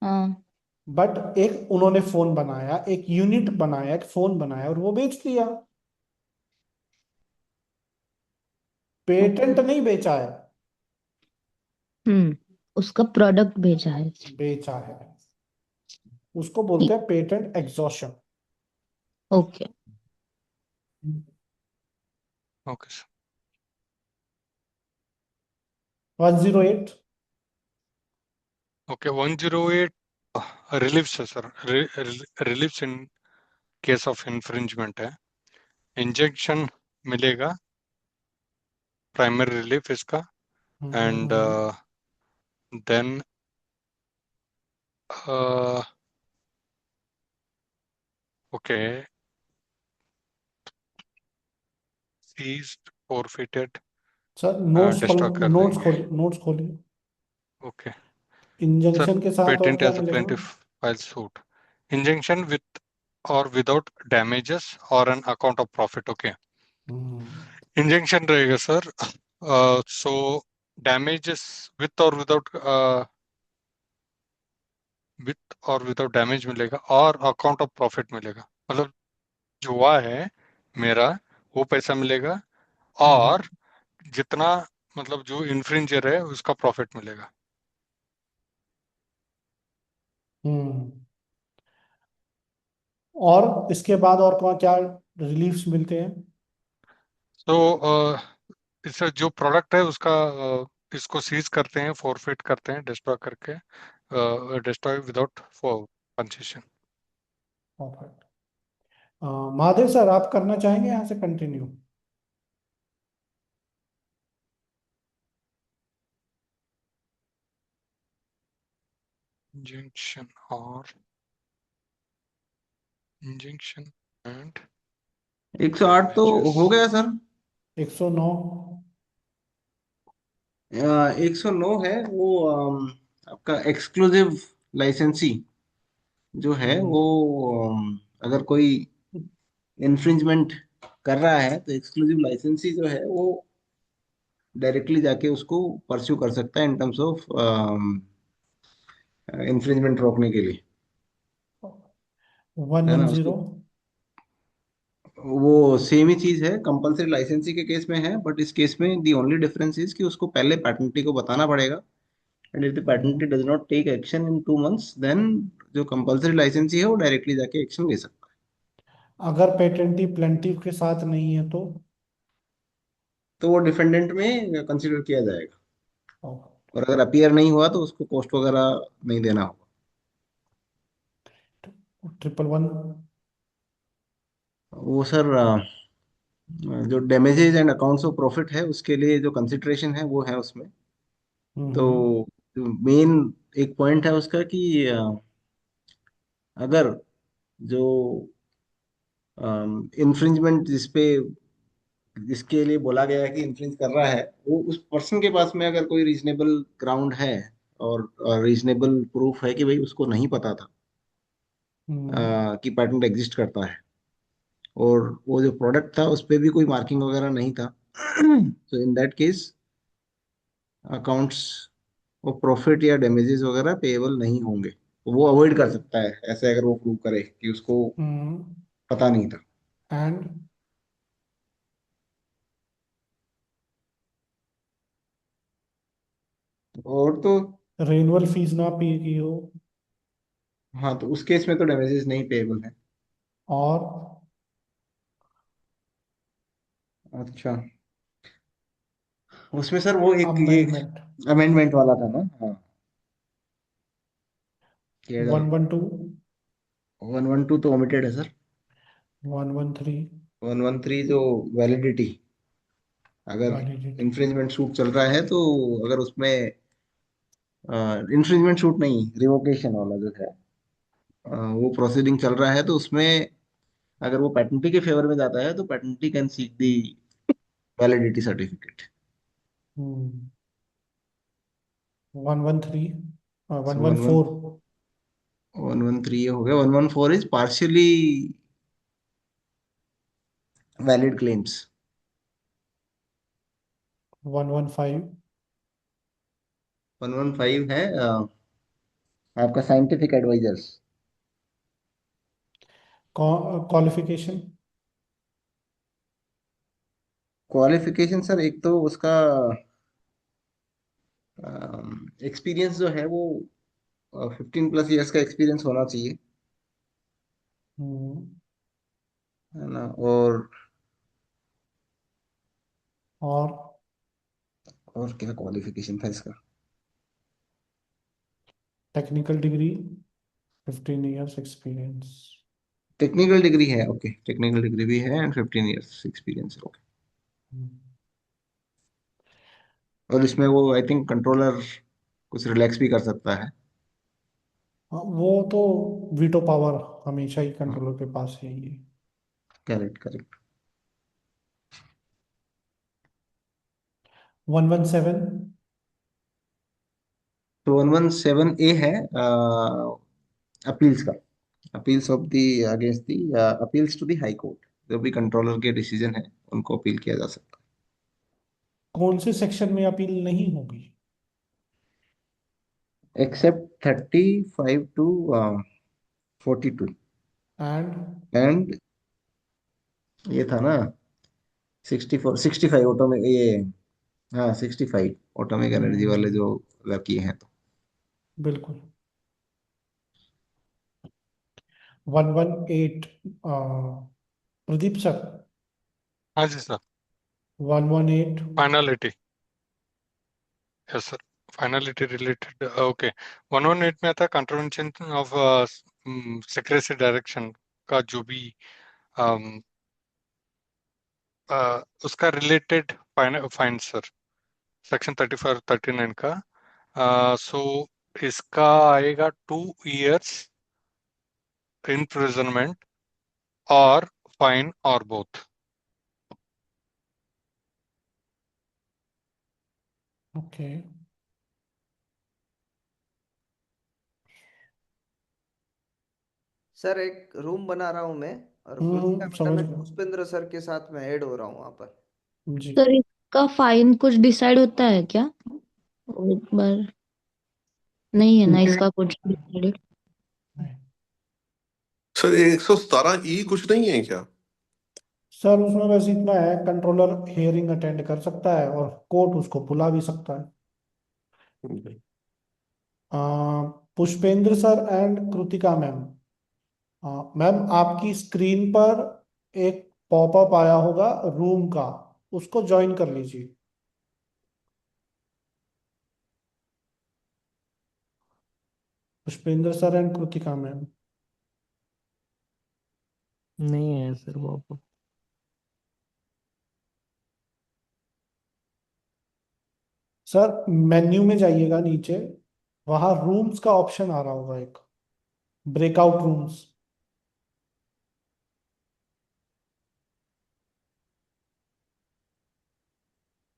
हाँ। बट एक उन्होंने फोन बनाया, एक यूनिट बनाया, एक फोन बनाया और वो बेच दिया। ओके। पेटेंट नहीं बेचा है, उसका प्रोडक्ट भेजा है। बेचा है। उसको बोलते ठीक। हैं patent exhaustion. Okay. Okay sir. 108। Okay 108 reliefs है sir, reliefs in case of infringement है। इंजेक्शन मिलेगा, प्राइमरी रिलीफ इसका, and then okay, seized, forfeited, sir notes खोल, डिस्ट्रॉय कर नोट्स देंगे। खोलिए, नोट्स खोलिए। ओके सर, इंजंक्शन के साथ और पेटेंट क्या एज अ मिलेगा? plaintiff files suit, injunction with or without damages or an account of profit. Okay, hmm injunction रहेगा सर, सो डैमेजेस विथ और विदाउट, विथ और विदाउट डैमेज मिलेगा, और अकाउंट ऑफ प्रॉफिट मिलेगा, मतलब जो हुआ है मेरा वो पैसा मिलेगा, हम्म और जितना, मतलब जो इन्फ्रिंजर है उसका प्रॉफिट मिलेगा। हम्म। और इसके बाद और कौन क्या रिलीफ्स मिलते हैं? तो इससे जो प्रोडक्ट है उसका, इसको सीज करते हैं, फॉरफिट करते हैं, डिस्ट्रॉय करके, destroy without concession. Perfect. Mahadev sir, आप करना चाहेंगे यहाँ से कंटिन्यू? इंजेक्शन और इंजेक्शन एंड 108 तो डैमेजेस। हो गया सर। 109। 109 है वो, आपका एक्सक्लूसिव लाइसेंसी जो है वो, हम्म अगर कोई इन्फ्रिंजमेंट कर रहा है तो एक्सक्लूसिव लाइसेंसी जो है वो डायरेक्टली जाके उसको परस्यू कर सकता है इन टर्म्स ऑफ इन्फ्रिंजमेंट रोकने के लिए। वन है वन ना, जीरो उसको वो सेम ही चीज है, कंपलसरी लाइसेंसी के केस में है, बट इस केस में दी ओनली डिफरेंस इज कि उसको पहले पैटेंटी को बताना पड़ेगा, and if the patentee does not take action in 2 months, then जो कंपलसरी लाइसेंसी है वो डायरेक्टली जाके एक्शन ले सकता है। अगर पेटेंटी प्लेंटिफ के साथ नहीं है तो? तो वो डिफेंडेंट में कंसिडर किया जाएगा, ओ, और अगर अपीयर नहीं हुआ तो उसको कॉस्ट वगैरह नहीं देना होगा। 111। वो सर, जो damages and accounts of profit है उसके लिए जो कंसिडरेशन है वो है उसमें। हम्म तो मेन एक पॉइंट है उसका कि अगर जो इन्फ्रिंजमेंट जिसके लिए बोला गया है कि इन्फ्रिंज कर रहा है, वो उस पर्सन के पास में अगर कोई रीजनेबल ग्राउंड है और रीजनेबल प्रूफ है कि भाई उसको नहीं पता था हम्म कि पेटेंट एग्जिस्ट करता है, और वो जो प्रोडक्ट था उस पर भी कोई मार्किंग वगैरह नहीं था, तो इन दैट केस अकाउंट्स और प्रॉफिट या डैमेजेस वगैरह पेएबल नहीं होंगे, तो वो अवॉइड कर सकता है ऐसे, अगर वो प्रूव करे कि उसको हम्म। पता नहीं था। एंड और तो रेनुअल फीस ना पे की हो? हाँ, तो उस केस में तो डैमेजेस नहीं पेएबल है। और अच्छा, उसमें सर वो एक ये अमेंडमेंट? अमेंडमेंट वाला था ना, हाँ, कि अगर 112? 112 तो ओमिटेड है सर। 113? 113 जो वैलिडिटी, अगर वैलिडिटी? इंफ्रिंजमेंट सूट चल रहा है तो अगर उसमें इंफ्रिंजमेंट सूट नहीं, रिवोकेशन वाला जो है, वो प्रोसीडिंग चल रहा है, तो उसमें अगर वो पैटेंटी के फेवर में जाता है तो patentee can seek the validity certificate. 113? One so one one one four 113 ये हो गया, 114 इज पार्शियली वैलिड क्लेम्स। 115? 115 है आपका scientific advisers. Qualification? Qualification sir, एक तो उसका एक्सपीरियंस जो है वो 15+ ईयर्स का एक्सपीरियंस होना चाहिए, हम्म। है ना, और और क्या क्वालिफिकेशन था इसका? Technical degree, 15 years experience? Technical degree है, ओके, टेक्निकल डिग्री भी है एंड 15 years एक्सपीरियंस है, ओके। और इसमें वो आई थिंक कंट्रोलर कुछ रिलैक्स भी कर सकता है। हाँ, वो तो वीटो पावर हमेशा ही कंट्रोलर के पास है ये। Correct correct. 117। तो 117A है अपील्स का, appeals of the against the appeals to the high court. जो भी कंट्रोलर के डिसीजन है उनको अपील किया जा सकता कौन से सेक्शन में अपील नहीं होगी? है, एक्सेप्ट 35 to 42। एंड एंड ये था ना 65 ऑटोमेक ये, हाँ 65 ऑटोमेक एनर्जी वाले जो अगर किए हैं तो। बिल्कुल। 118 प्रदीप सर। हाँ जी sir. 118। Finality, yes sir, finality related, okay. 118 में आता है कंट्रोवेंशन ऑफ सेक्रेसी डायरेक्शन का जो भी um, उसका related fine fine sir, section 35 39 का। सो इसका आएगा 2 years imprisonment और fine or both. Okay. Sir एक रूम बना रहा हूँ मैं, और कृतिका मैडम समझ में गया। पुष्पेंद्र सर के साथ में ऐड हो रहा हूँ वहां पर। जी। सर इसका फाइन कुछ डिसाइड होता है क्या? एक बार नहीं है ना इसका कुछ डिसाइडेड? सर 117E कुछ नहीं है क्या? सर उसमें बस इतना है, कंट्रोलर हियरिंग अटेंड कर सकता है और कोर्ट उसको बुला भी सकता है। आ, Pushpendra sir and Kritika ma'am. Ma'am आपकी स्क्रीन पर एक पॉपअप आया होगा रूम का, उसको ज्वाइन कर लीजिए। Pushpendra sir and Kritika ma'am. नहीं है सर वो आपको। सर मेन्यू में जाइएगा नीचे, वहां रूम्स का ऑप्शन आ रहा होगा एक, ब्रेकआउट रूम्स।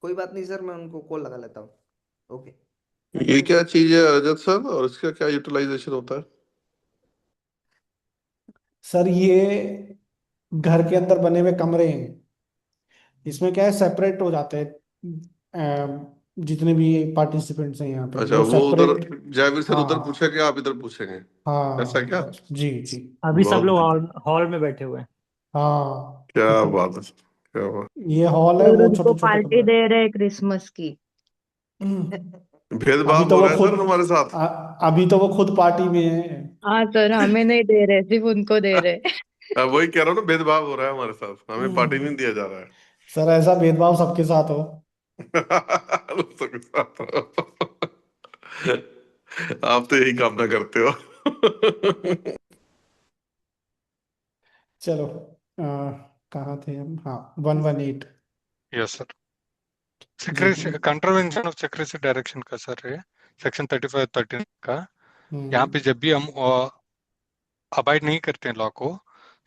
कोई बात नहीं सर, मैं उनको कॉल लगा लेता हूँ। ओके। ये क्या चीज है रजत सर, और इसका क्या यूटिलाइजेशन होता है? सर ये घर के अंदर बने हुए कमरे हैं, इसमें क्या है सेपरेट हो जाते हैं। जितने भी पार्टिसिपेंट्स हैं यहाँ पे अच्छा, वो वो उधर सेपरेट। जयवीर सर उधर हाँ पूछेंगे, आप इधर पूछेंगे, ऐसा हाँ क्या? बस जी जी। अभी सब बहुत लोग बढ़िया। हॉल हॉल में बैठे हुए हैं। हाँ क्या क्योंकि बात है सर, क्या बात। ये हॉल है, और वो उनको छोटे छोटे पार्टी कमरे। दे रहे क्रिसमस की। अभी भेदभाव तो हो वो रहा है सर खुद हमारे साथ। अभी तो वो खुद पार्टी में है। हाँ सर, हमें नहीं दे रहे, सिर्फ उनको दे रहे। वही कह रहा हूँ ना, भेदभाव हो रहा है हमारे साथ, हमें पार्टी हम्म, नहीं दिया जा रहा है। सर ऐसा भेदभाव सबके साथ हो। सबके साथ। आप तो यही कामना करते हो। चलो कहाँ थे हम? हाँ 118। यस सर, जी। Secrecy contravention of secrecy direction का सर है, सेक्शन 35 39 का। यहाँ पे जब भी हम अबाइड नहीं करते हैं लॉ को,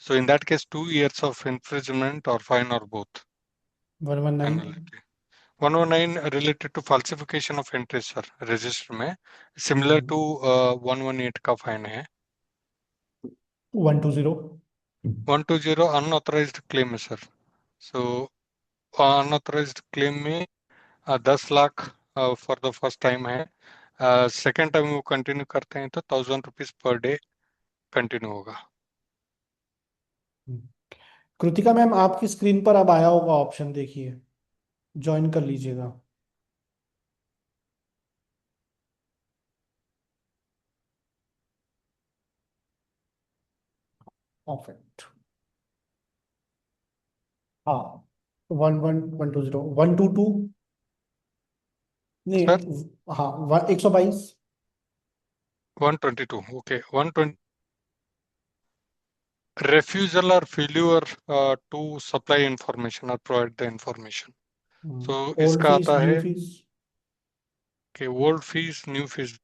so in that case 2 years of infringement or fine or both 119। Penalty. 119 related to falsification of entries sir register में, सिमिलर टू 118 का फाइन है। 120। 120 अनऑथराइज्ड क्लेम है सर। सो अनऑथराइज्ड क्लेम में 10 lakh for the first time है। Second time वो continue करते हैं तो 1000 रुपीज पर डे कंटिन्यू होगा। कृतिका मैम आपकी स्क्रीन पर अब आया होगा ऑप्शन, देखिए ज्वाइन कर लीजिएगा। परफेक्ट। हाँ 11120 122। सर नहीं हाँ 122। 122 okay 120 refusal or failure to supply information or provide the information. So old इसका फीस आता न्यू है फीस। कि old fees new fees.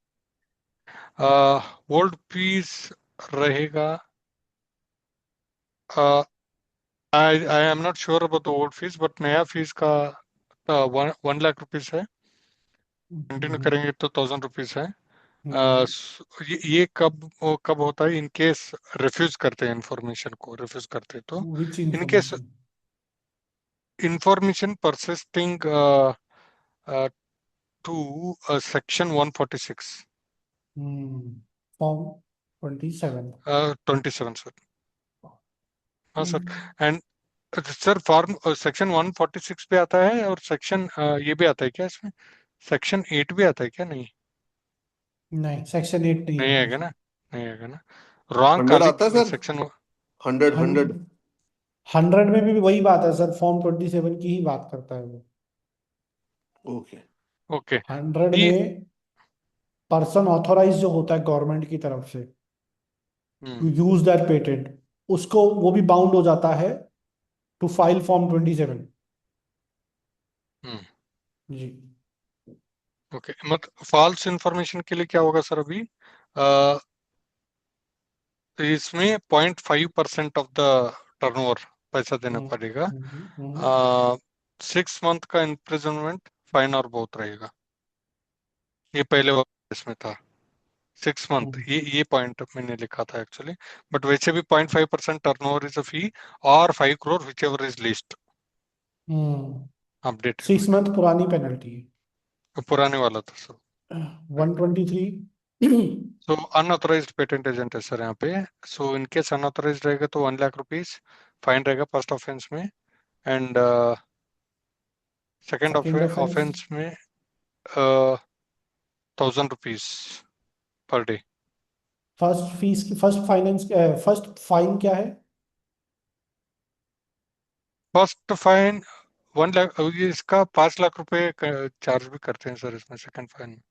Old fees रहेगा, I am not sure about the old fees, but नया फीस का 1 lakh rupees है, continue करेंगे तो 1000 रुपीज है। ये कब होता है? इन केस रिफ्यूज करते हैं इन्फॉर्मेशन को, रिफ्यूज करते हैं तो which in case information? Information persisting to section 146 form 27। 27 sir. हाँ sir. And sir form section 146 पे आता है, और सेक्शन ये भी आता है क्या इसमें? सेक्शन 8 भी आता है क्या? नहीं, नहीं, सेक्शन 8 नहीं नहीं आता आएगा इसमें। ना, नहीं आएगा ना। रॉन्ग 100 आता है कॉलिक सर? सेक्शन। 100 100। 100 में भी वही बात है सर, फॉर्म 27 की ही बात करता है वो। ओके। ओके 100 ये में पर्सन ऑथोराइज जो होता है गवर्नमेंट की तरफ से टू यूज दैट पेटेंट, उसको वो भी बाउंड हो जाता है टू फाइल फॉर्म 27। जी। ओके मतलब फॉल्स इंफॉर्मेशन के लिए क्या होगा सर अभी? इसमें 0.5% ऑफ द टर्नओवर पैसा देना हम्म, पड़ेगा। हम्म, हम्म, 6 मंथ का इम्प्रिजनमेंट, फाइन और बहुत रहेगा। ये पहले वाला इसमें था 6 मंथ, हम्म, ये पॉइंट मैंने लिखा था एक्चुअली। बट वैसे भी 0.5% टर्नओवर इज अ फी, और 5 crore which ever is list hmm. Updated 6 month पुरानी पेनल्टी है। तो पुराने वाला था सर। 123। सो अनऑथराइज्ड पेटेंट एजेंट है सर यहाँ पे। सो इन केस अनऑथराइज्ड रहेगा तो 1 लाख रुपीज फाइन रहेगा फर्स्ट ऑफेंस में, and second second offence. Offence में 1000 rupees per day. First fees की फर्स्ट फाइन क्या है? फर्स्ट फाइन 1 लाख, ये इसका 5 लाख रुपए चार्ज भी करते हैं सर इसमें सेकंड फाइन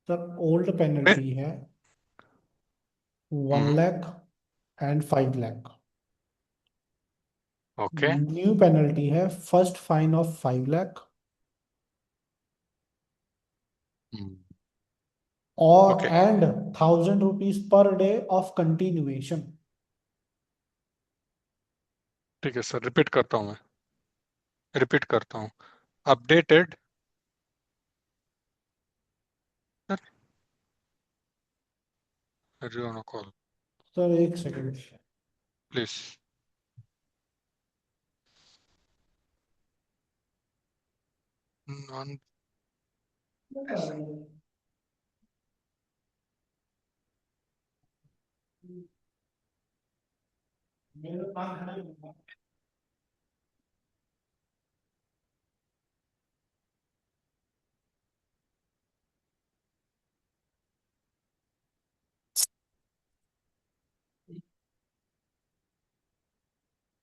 सर ओल्ड में। पेनल्टी है 1 hmm. Lakh and 5 lakh. Okay. New penalty है फर्स्ट फाइन ऑफ 5 लाख और okay and 1000 rupees per day of continuation. ठीक है सर, रिपीट करता हूँ मैं, रिपीट करता हूँ। Updated sir, on call sir एक सेकेंड। प्लीज। नॉन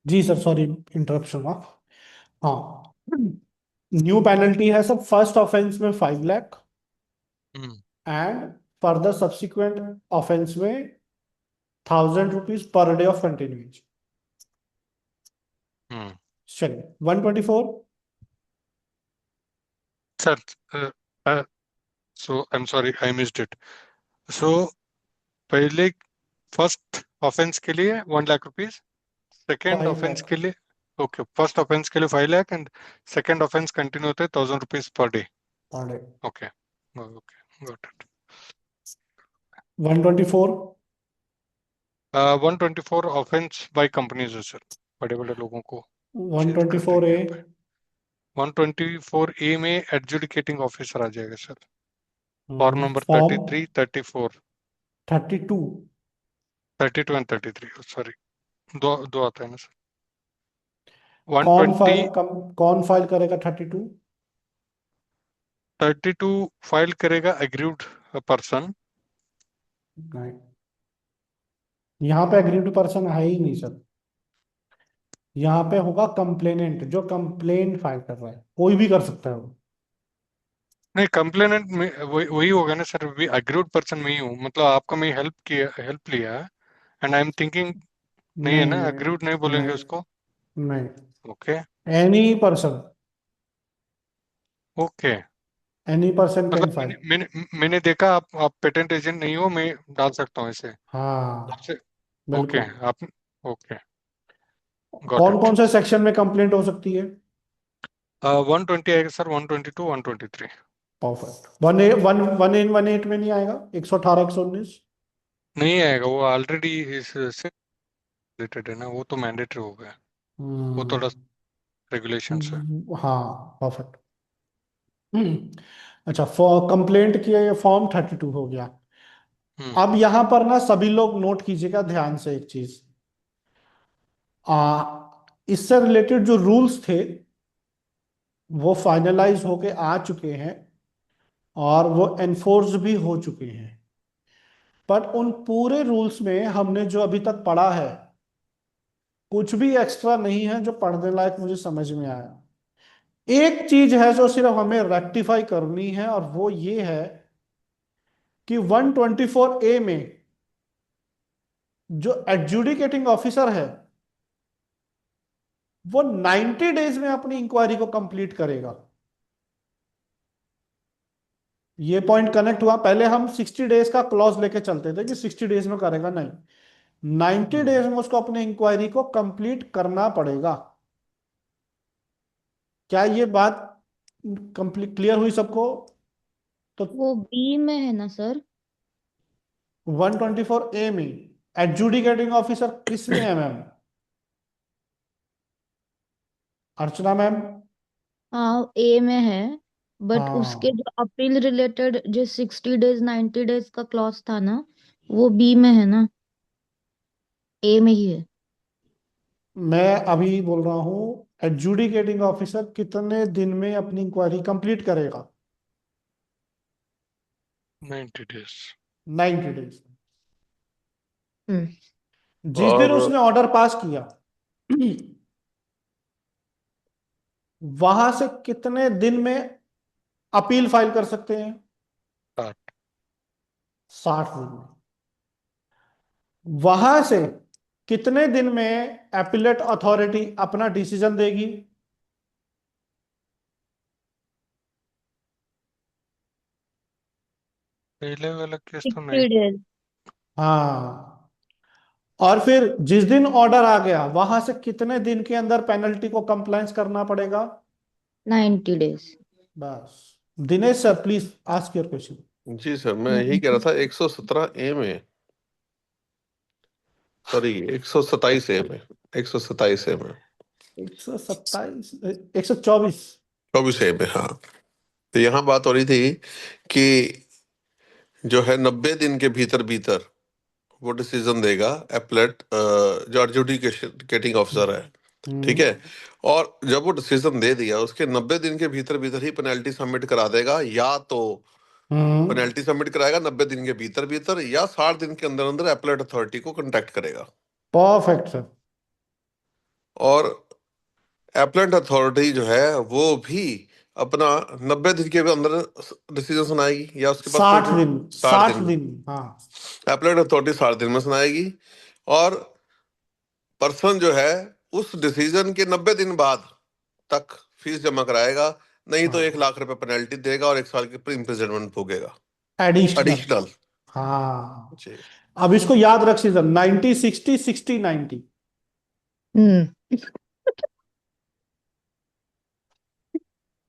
जी सर, सॉरी इंटरप्शन हुआ। हाँ, न्यू पेनल्टी है सब फर्स्ट ऑफेंस में 5 lakh and further subsequent offence में 1000 rupees per day of continuation. चलिए 124। Sir so I am sorry I missed it. So पहले फर्स्ट ऑफेंस के लिए 1 lakh rupees, second five offence lakh के लिए, ओके फर्स्ट ऑफेंस के लिए 5 lakh, and second offence continue होते हैं 1000 rupees per day. Per day. Okay okay got it. 124। 124 offence by companies है सर, बड़े बड़े लोगों को चेंज कर 124 देंगे ए। यहाँ पे। 124 ए में एडजुडिकेटिंग ऑफिसर आ जाएगा sir. Form number form 33, 34, 32। 32 and 33, sorry दो दो आता है ना सर। कौन 120 फाइल कौन फाइल करेगा 32? 32 फाइल करेगा एग्रीव्ड पर्सन। नहीं, यहाँ पे एग्रीड पर्सन है ही नहीं सर। यहाँ पे होगा कंप्लेनेंट, जो कंप्लेन फाइल कर रहा है, कोई भी कर सकता है वो। नहीं कंप्लेनेंट में वही होगा ना सर, भी एग्रीव्ड पर्सन में ही हूँ, मतलब आपका मैं हेल्प लिया है, एंड आई एम थिंकिंग नहीं है नहीं ना, नहीं अग्रीड नहीं बोलेंगे नहीं उसको। नहीं। Okay. Any person, okay. Any person can मतलब फाइल। मैंने देखा, आप पेटेंट एजेंट नहीं हो, मैं डाल सकता हूँ इसे हाँ आपसे। ओके। बिल्कुल। आप। ओके। गॉट कौन इट। कौन से सेक्शन में कंप्लेंट हो सकती है? 120 आएगा sir, 122, 123। Perfect. One A one one in one eight में नहीं आएगा? 118 119? नहीं आएगा, वो ऑलरेडी इससे रिलेटेड है ना, वो तो मैंडेटरी हो गया। वो थोड़ा रेगुलेशन है। हाँ परफेक्ट। अच्छा, फॉर कंप्लेंट किया, ये फॉर्म 32 हो गया। हम्म। अब यहां पर ना सभी लोग नोट कीजिएगा ध्यान से एक चीज। इससे रिलेटेड जो रूल्स थे वो फाइनलाइज होके आ चुके हैं और वो एनफोर्स भी हो चुके हैं। बट उन पूरे रूल्स में हमने जो अभी तक पढ़ा है, कुछ भी एक्स्ट्रा नहीं है जो पढ़ने लायक मुझे समझ में आया। एक चीज है जो सिर्फ हमें रेक्टिफाई करनी है, और वो ये है कि 124A में जो एडजुडिकेटिंग ऑफिसर है वो 90 डेज में अपनी इंक्वायरी को कंप्लीट करेगा। ये पॉइंट कनेक्ट हुआ? पहले हम 60 डेज का क्लॉज लेके चलते थे कि 60 डेज में करेगा, नहीं, 90 डेज में उसको अपनी इंक्वायरी को कंप्लीट करना पड़ेगा। क्या ये बात कंप्लीट क्लियर हुई सबको? तो वो बी में है ना सर? 124A में एडजुडिकेटिंग ऑफिसर किस में है मैम? अर्चना मैम? हाँ, ए में है। बट उसके हाँ, जो अपील रिलेटेड जो 60 डेज 90 डेज का क्लॉज था ना, वो बी में है ना, ए में ही है। मैं अभी बोल रहा हूं एडजुडिकेटिंग ऑफिसर कितने दिन में अपनी इंक्वायरी कंप्लीट करेगा? 90 डेज। 90 डेज। हम्म। जिस दिन और उसने ऑर्डर पास किया वहां से कितने दिन में अपील फाइल कर सकते हैं? 60। 60 दिन में। वहां से कितने दिन में एपिलेट अथॉरिटी अपना डिसीजन देगी? पहले वाला केस तो नहीं। 60 डेज। हाँ, और फिर जिस दिन ऑर्डर आ गया वहां से कितने दिन के अंदर पेनल्टी को कंप्लायंस करना पड़ेगा? 90 डेज। बस। Dinesh sir please ask your question. जी सर, मैं यही कह रहा था 117A में, सॉरी 127A में, 127A में, 127, 124। 24A में, हाँ। तो यहाँ बात हो रही थी कि जो है 90 दिन के भीतर भीतर वो डिसीजन देगा एपलेट, जो एडजुडिकेटिंग ऑफिसर है, ठीक हम्म है। और जब वो डिसीजन दे दिया उसके 90 दिन के भीतर भीतर ही पेनल्टी सबमिट करा देगा, या तो हम्म पेनल्टी सबमिट कराएगा 90 दिन के भीतर भीतर, या 60 दिन के अंदर अंदर एपलेट अथॉरिटी को कांटेक्ट करेगा। Perfect sir. और एपलेट अथॉरिटी जो है वो भी अपना 90 दिन के अंदर डिसीजन सुनाएगी, या उसके पास कोई 60 दिन, 60 दिन 60 दिन, हाँ। एपलेट अथॉरिटी 60 दिन में सुनाएगी। और पर्सन जो है उस डिसीजन के 90 दिन बाद तक फीस जमा कराएगा, नहीं तो 1 लाख रुपए पेनल्टी देगा और 1 साल की इम्प्रिजनमेंट भोगेगा एडिशनल। एडिशनल। हाँ, जी। अब इसको याद रखिए सर, 90 60 60 90। हम्म।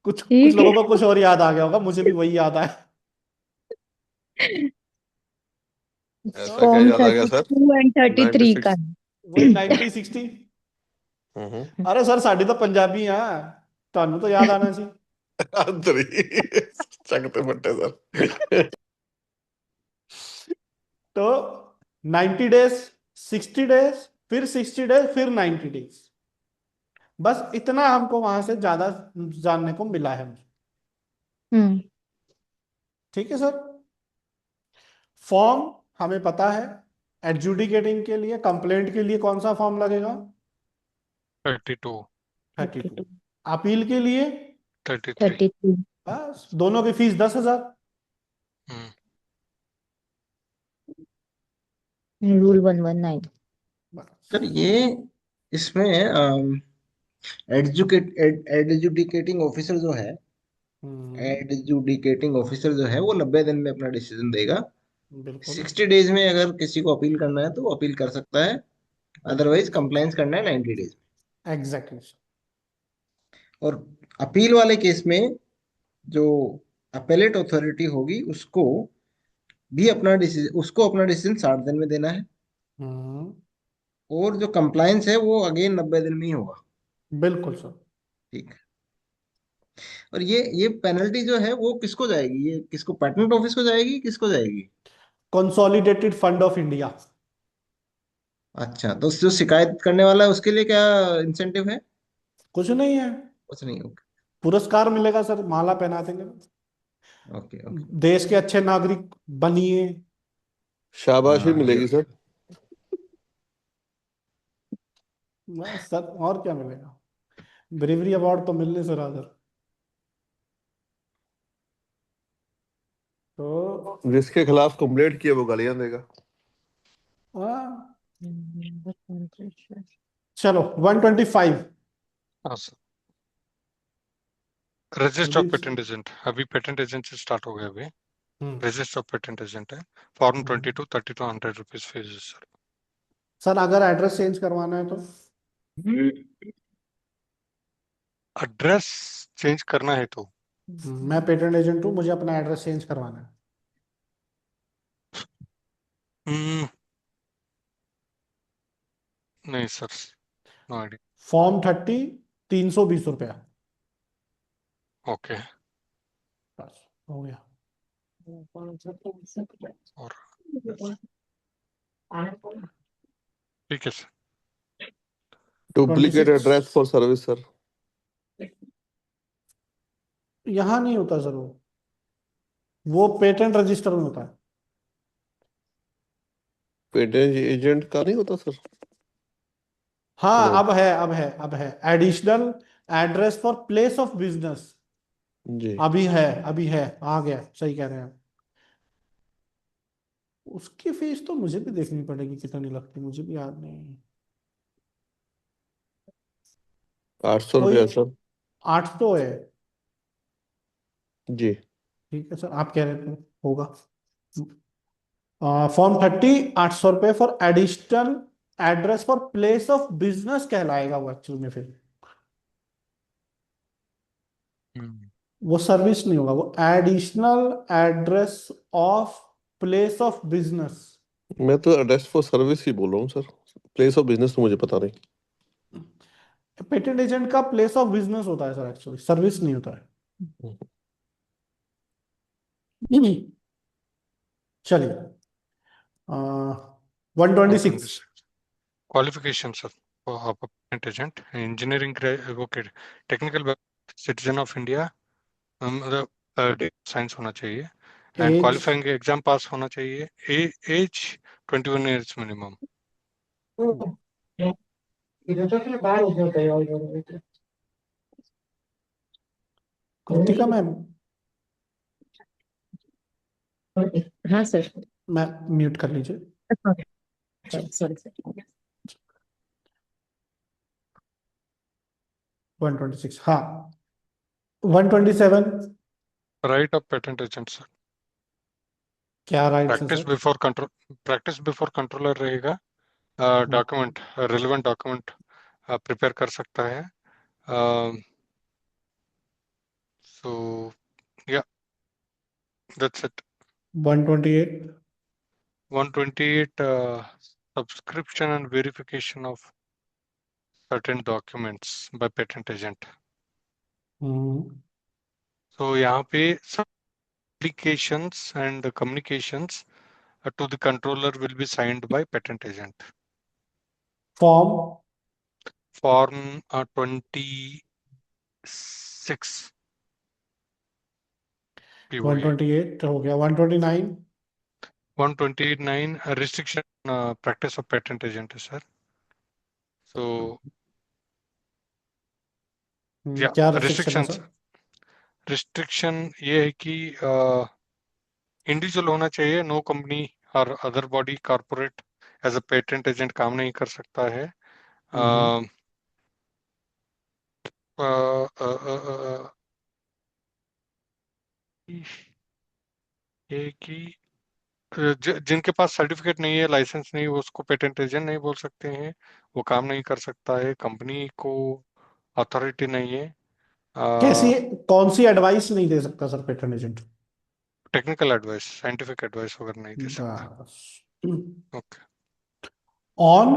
कुछ कुछ ठीक लोगों है। को कुछ और याद आ गया होगा, मुझे भी वही याद आया। ऐसा क्या तो फॉर्म याद आ गया thirty sir? Two and thirty ninety three का सिक्स वही 90 60। हम्म। अरे सर साड़ी तो पंजाबी है, ਤੁਹਾਨੂੰ तो याद आना सी। अंतरी चकते बट्टे सर। तो 90 डेज, 60 डेज, फिर 60 डेज, फिर 90 डेज। बस इतना हमको वहां से ज्यादा जानने को मिला है मुझे। हम्म। ठीक है सर। फॉर्म हमें पता है। एडजुडिकेटिंग के लिए, कंप्लेंट के लिए कौन सा फॉर्म लगेगा? 32। 32। 32। अपील के लिए? 33। 33। बस, दोनों की फीस 10,000। हम्म। रूल 119। बस। सर ये इसमें एडजुडिकेटिंग ऑफिसर जो है, हम्म। एडजुडिकेटिंग ऑफिसर जो है वो 90 दिन में अपना डिसीजन देगा। बिल्कुल। 60 डेज में अगर किसी को अपील करना है तो वो अपील कर सकता है, अदरवाइज कंप्लाइंस करना है 90 डेज में। एग्जैक्टली। और अपील वाले केस में जो अपेलेट अथॉरिटी होगी उसको अपना डिसीजन 60 दिन में देना है। हम्म। और जो कंप्लायंस है वो अगेन 90 दिन में ही होगा। बिल्कुल सर। ठीक है। और ये पेनल्टी जो है वो किसको जाएगी, ये किसको, पेटेंट ऑफिस को जाएगी, किसको जाएगी? Consolidated fund of India. अच्छा, तो जो शिकायत करने वाला है उसके लिए क्या इंसेंटिव है? कुछ नहीं है, कुछ नहीं। ओके। पुरस्कार मिलेगा सर, माला पहना देंगे। Okay okay. देश के अच्छे नागरिक बनिए। शाबाशी मिलेगी सर। बस सर, और क्या मिलेगा? ब्रेवरी अवार्ड तो मिलने से रहा सर। तो जिसके खिलाफ कंप्लेंट किए वो गालियां देगा। हाँ, चलो 125। हाँ sir. Register of Kuldeep patent agent, अभी पेटेंट एजेंट से स्टार्ट हो गया अभी। हम्म। रजिस्टर ऑफ पेटेंट एजेंट है। फॉर्म हम्म। 22 32 100 रुपीज फीस है सर। सर अगर एड्रेस चेंज करवाना है तो? एड्रेस चेंज करना है तो मैं पेटेंट एजेंट हूँ, मुझे अपना एड्रेस चेंज करवाना है। हम्म, नहीं सर, नो आइडिया। फॉर्म 30, 320 रुपया। ओके। बस हो गया। और ठीक है sir. Duplicate 26। Address for service sir. यहाँ नहीं होता सर, वो पेटेंट रजिस्टर में होता है। पेटेंट एजेंट का नहीं होता सर। हाँ, नो। अब है additional address for place of business. जी। अभी है, आ गया, सही कह रहे हैं आप। उसकी फीस तो मुझे भी देखनी पड़ेगी, कितनी लगती मुझे भी याद नहीं। 800 रुपया कोई सर। 800 है। जी। ठीक है सर, आप कह रहे थे होगा। फॉर्म 30, 800 रुपये for additional address for place of business कहलाएगा वो एक्चुअल में फिर। हम्म, वो सर्विस नहीं होगा, वो additional address of place of business. मैं तो एड्रेस फॉर सर्विस ही बोल रहा हूँ सर। प्लेस ऑफ बिजनेस तो मुझे पता नहीं। पेटेंट एजेंट का प्लेस ऑफ बिजनेस होता है सर, एक्चुअली सर्विस नहीं होता है। चलिए, 126। 126 qualification sir of patent agent, engineering, okay, technical, citizen of India, मतलब साइंस होना चाहिए, and age qualifying exam pass होना चाहिए। Age 21 years minimum. Kritika ma'am, हाँ सर। मैं म्यूट कर लीजिए। Sorry sir. 126, हाँ। 127। Right of patent agent sir, क्या राइट्स है practice sir? Before control, practice before controller रहेगा। डॉक्यूमेंट, रिलेवेंट डॉक्यूमेंट प्रिपेयर कर सकता है। सो या that's it. 128। 128 subscription and verification of certain documents by patent agent. Hmm. So यहाँ पे applications and communications to the controller will be signed by patent agent. Form Form 26 POA. 128 हो गया। 129। 129 restriction practice of patent agent है sir. So yeah, क्या restriction है restrictions, सर? restriction ये है कि इंडिविजुअल होना चाहिए, नो कंपनी और other body corporate as a patent agent काम नहीं कर सकता है। हम्म। अ, अ, अ, अ, अ, ये कि जिनके पास सर्टिफिकेट नहीं है, लाइसेंस नहीं है, वो उसको पेटेंट एजेंट नहीं बोल सकते हैं। वो काम नहीं कर सकता है, कंपनी को अथॉरिटी नहीं है। कैसी, कौन सी एडवाइस नहीं दे सकता sir patent agent? Technical advice, scientific advice वगैरह नहीं दे सकता। बस। ओके। ऑन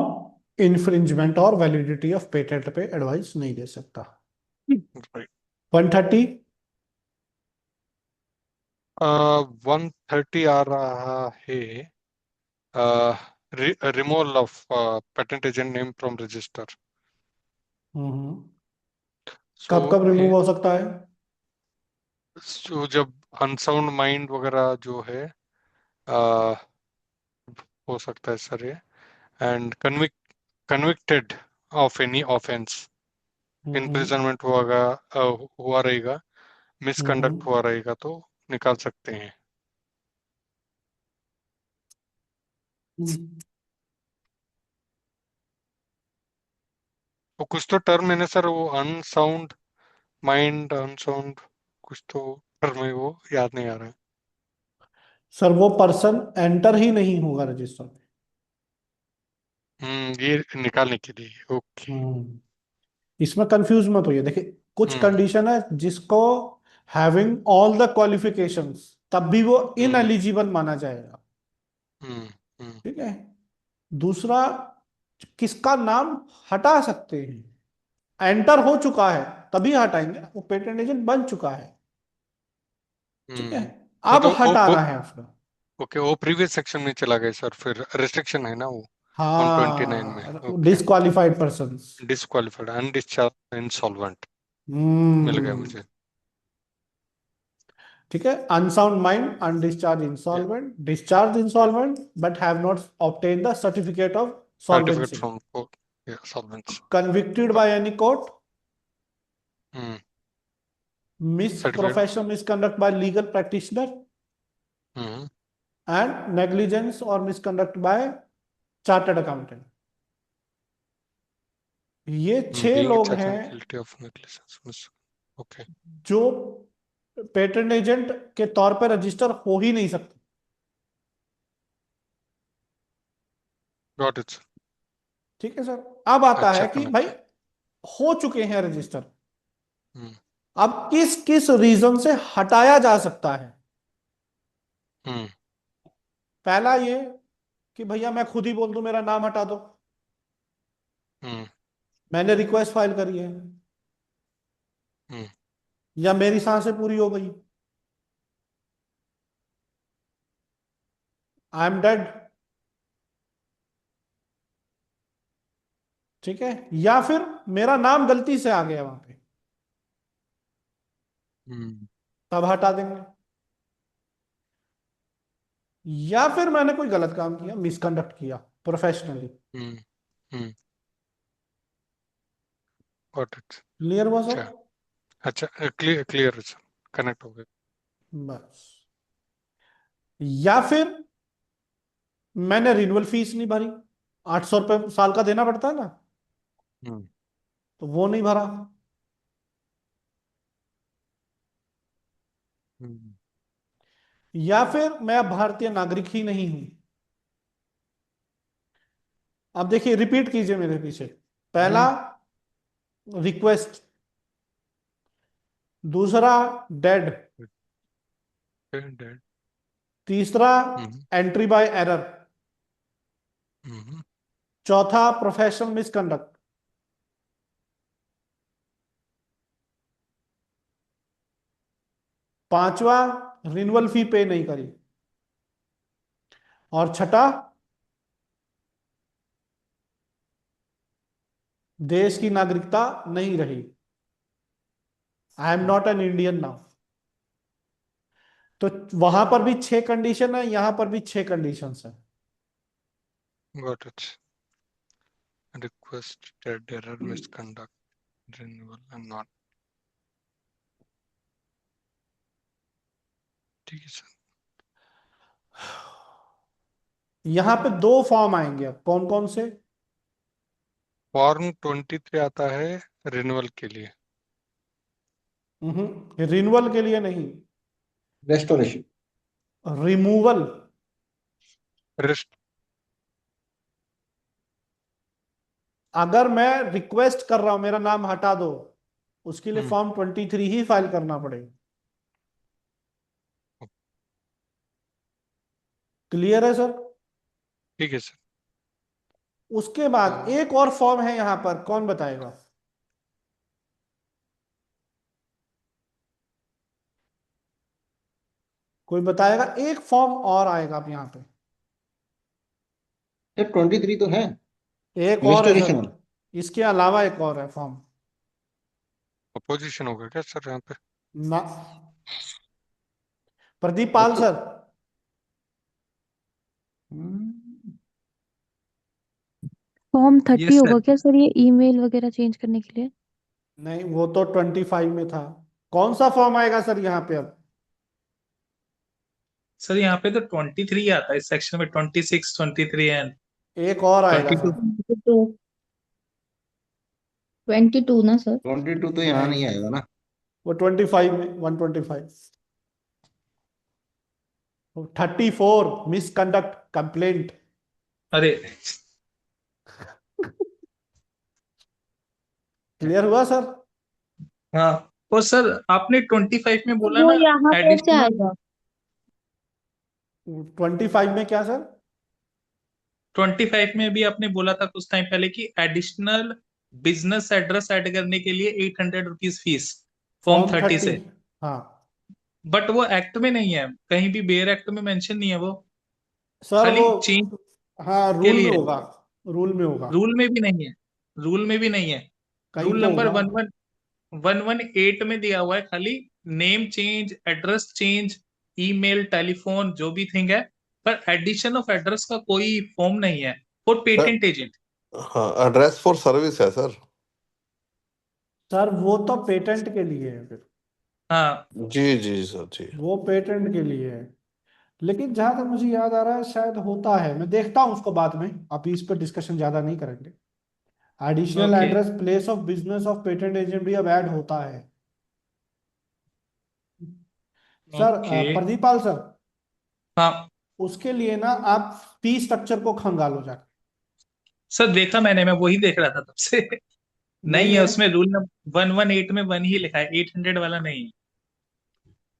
इन्फ्रिंजमेंट और वैलिडिटी ऑफ पेटेंट पे एडवाइस नहीं दे सकता। राइट। 130। 130 आ रहा है। Removal of patent agent name from register. Hmm. So कब कब रिमूव हो सकता है? जब अनसाउंड माइंड वगैरह जो है, अ, हो सकता है सर ये। And convicted of any offence, hmm. Imprisonment हुआ रहेगा, मिसकंडक्ट हम्म। हुआ रहेगा तो निकाल सकते हैं। हम्म। वो कुछ तो टर्म है ना सर, वो अनसाउंड माइंड, अनसाउंड कुछ तो टर्म है, वो याद नहीं आ रहा है। सर वो पर्सन एंटर ही नहीं होगा रजिस्टर में। ये निकालने के लिए, ओके। हम्म। इसमें कंफ्यूज मत होइए, देखिए कुछ हम्म। कंडीशन है जिसको हैविंग ऑल द क्वालिफिकेशंस तब भी वो इन हम्म। एलिजिबल माना जाएगा। हम्म। हम्म। ठीक है। दूसरा, किसका नाम हटा सकते हैं? एंटर हो चुका है तभी हटाएंगे, वो पेटेंट एजेंट बन चुका है। ठीक है। हम्म। अब मतलब हटाना है उसका। ओके, वो प्रीवियस सेक्शन में चला गया सर, फिर रिस्ट्रिक्शन है ना वो 129 में। हाँ, okay. Disqualified person. Disqualified, undischarged, insolvent मिल गया हम्म। मुझे। ठीक है। Unsound mind, undischarged insolvent, discharged insolvent but have not obtain the certificate of certificate solvency, from court, solvency. Convicted by any court, hmm. Miss certificate. Professional misconduct by legal practitioner, hmm. And negligence or misconduct by chartered accountant. ये छह being लोग charge हैं guilty of negligence. Okay. जो patent agent के तौर पर register हो ही नहीं सकते। Got it. ठीक है सर। अब आता अच्छा है कि भाई कनेक्ट। हो चुके हैं रजिस्टर, हम्म। अब किस किस रीजन से हटाया जा सकता है? हम्म। पहला ये कि भैया मैं खुद ही बोल दूं मेरा नाम हटा दो, हम्म। मैंने रिक्वेस्ट फाइल करी है, हम्म। या मेरी सांसें पूरी हो गई, आई एम डेड। ठीक है। या फिर मेरा नाम गलती से आ गया वहां पे, हम्म। तब हटा देंगे। या फिर मैंने कोई गलत काम किया, मिसकंडक्ट किया professionally. Hmm. Hmm. Got it. Clear हुआ सर? अच्छा। अच्छा, क्लियर क्लियर सर, कनेक्ट हो गया। बस। या फिर मैंने रिन्यूअल फीस नहीं भरी, 800 रुपये साल का देना पड़ता है ना, हम्म। तो वो नहीं भरा। हम्म। या फिर मैं अब भारतीय नागरिक ही नहीं हूं। अब देखिए, रिपीट कीजिए मेरे पीछे। पहला, हम्म। रिक्वेस्ट। दूसरा, डेड। डेड। तीसरा, hmm. Entry by error. Hmm. चौथा, प्रोफेशनल मिसकंडक्ट। पांचवा, रिन्यूअल फी पे नहीं करी। और छठा, देश की नागरिकता नहीं रही, आई am not an Indian now. तो वहां पर भी छह कंडीशन है, यहां पर भी छह कंडीशन है। Got it. Request, dead, error, misconduct, renewal and not. ठीक है सर। यहाँ पे दो फॉर्म आएंगे, अब कौन कौन से? फॉर्म 23 आता है रिन्यूअल के लिए। रिन्यूअल के लिए नहीं, रेस्टोरेशन। रिमूवल। रेस्ट अगर मैं रिक्वेस्ट कर रहा हूं मेरा नाम हटा दो, उसके लिए हम्म, फॉर्म 23 ही फाइल करना पड़ेगा। क्लियर है सर? ठीक है सर। उसके बाद एक और फॉर्म है यहां पर, कौन बताएगा? कोई बताएगा? एक फॉर्म और आएगा अब यहाँ पे। सर 23 तो है, एक और है सर, रेस्टोरेशन वाला। इसके अलावा एक और है फॉर्म। अपोजिशन होगा क्या सर यहाँ पे? ना। प्रदीप पाल अच्छा। सर। हम्म, फॉर्म 30 यस होगा सर। क्या सर, ये ईमेल वगैरह चेंज करने के लिए? नहीं, वो तो 25 में था। कौन सा फॉर्म आएगा सर यहाँ पे अब? सर यहाँ पे तो 23 आता है इस सेक्शन में, 26, 23 एंड एक और आएगा 22। सर। 22 ना सर? 22 तो यहाँ नहीं, नहीं आएगा ना। वो 25 में, 125। 34 मिसकंडक्ट कंप्लेंट। अरे क्लियर हुआ सर? हाँ। और सर आपने 25 में तो बोला वो ना यहाँ कैसे एडिशनल, आएगा? 25 में क्या सर? 25 में भी आपने बोला था कुछ टाइम पहले कि एडिशनल बिजनेस एड्रेस ऐड करने के लिए 800 रुपीज फीस फॉर्म फॉर्म 30 30। से। हाँ बट वो एक्ट में नहीं है, कहीं भी बेयर एक्ट में मेंशन नहीं है वो, सर वो, खाली चेंज हाँ के रूल में लिए। होगा, रूल में होगा। रूल में भी नहीं है, रूल में भी नहीं है। कहीं रूल तो नंबर होगा। 1118 में दिया हुआ है खाली name change, address change, email, telephone, जो भी थिंग है, पर एडिशन ऑफ एड्रेस का कोई फॉर्म नहीं है फॉर सर पेटेंट एजेंट। हाँ, एड्रेस फॉर सर्विस है सर। सर वो तो पेटेंट के लिए है फिर, हाँ। जी जी सर जी। वो पेटेंट के लिए है। लेकिन जहां तक मुझे याद आ रहा है शायद होता है, मैं देखता हूँ उसको बाद में, अभी इस पर डिस्कशन ज्यादा नहीं करेंगे। Additional okay. Address place of business of patent agent भी अब ऐड होता है। Sir okay. Pradeep Pal sir, हाँ उसके लिए ना आप फी स्ट्रक्चर को खंगालो जाके। सर, देखा मैंने, मैं वही देख रहा था तब से। नहीं नहीं है है? उसमें, रूल नंबर 118 में 1 ही लिखा है, 800 वाला नहीं है।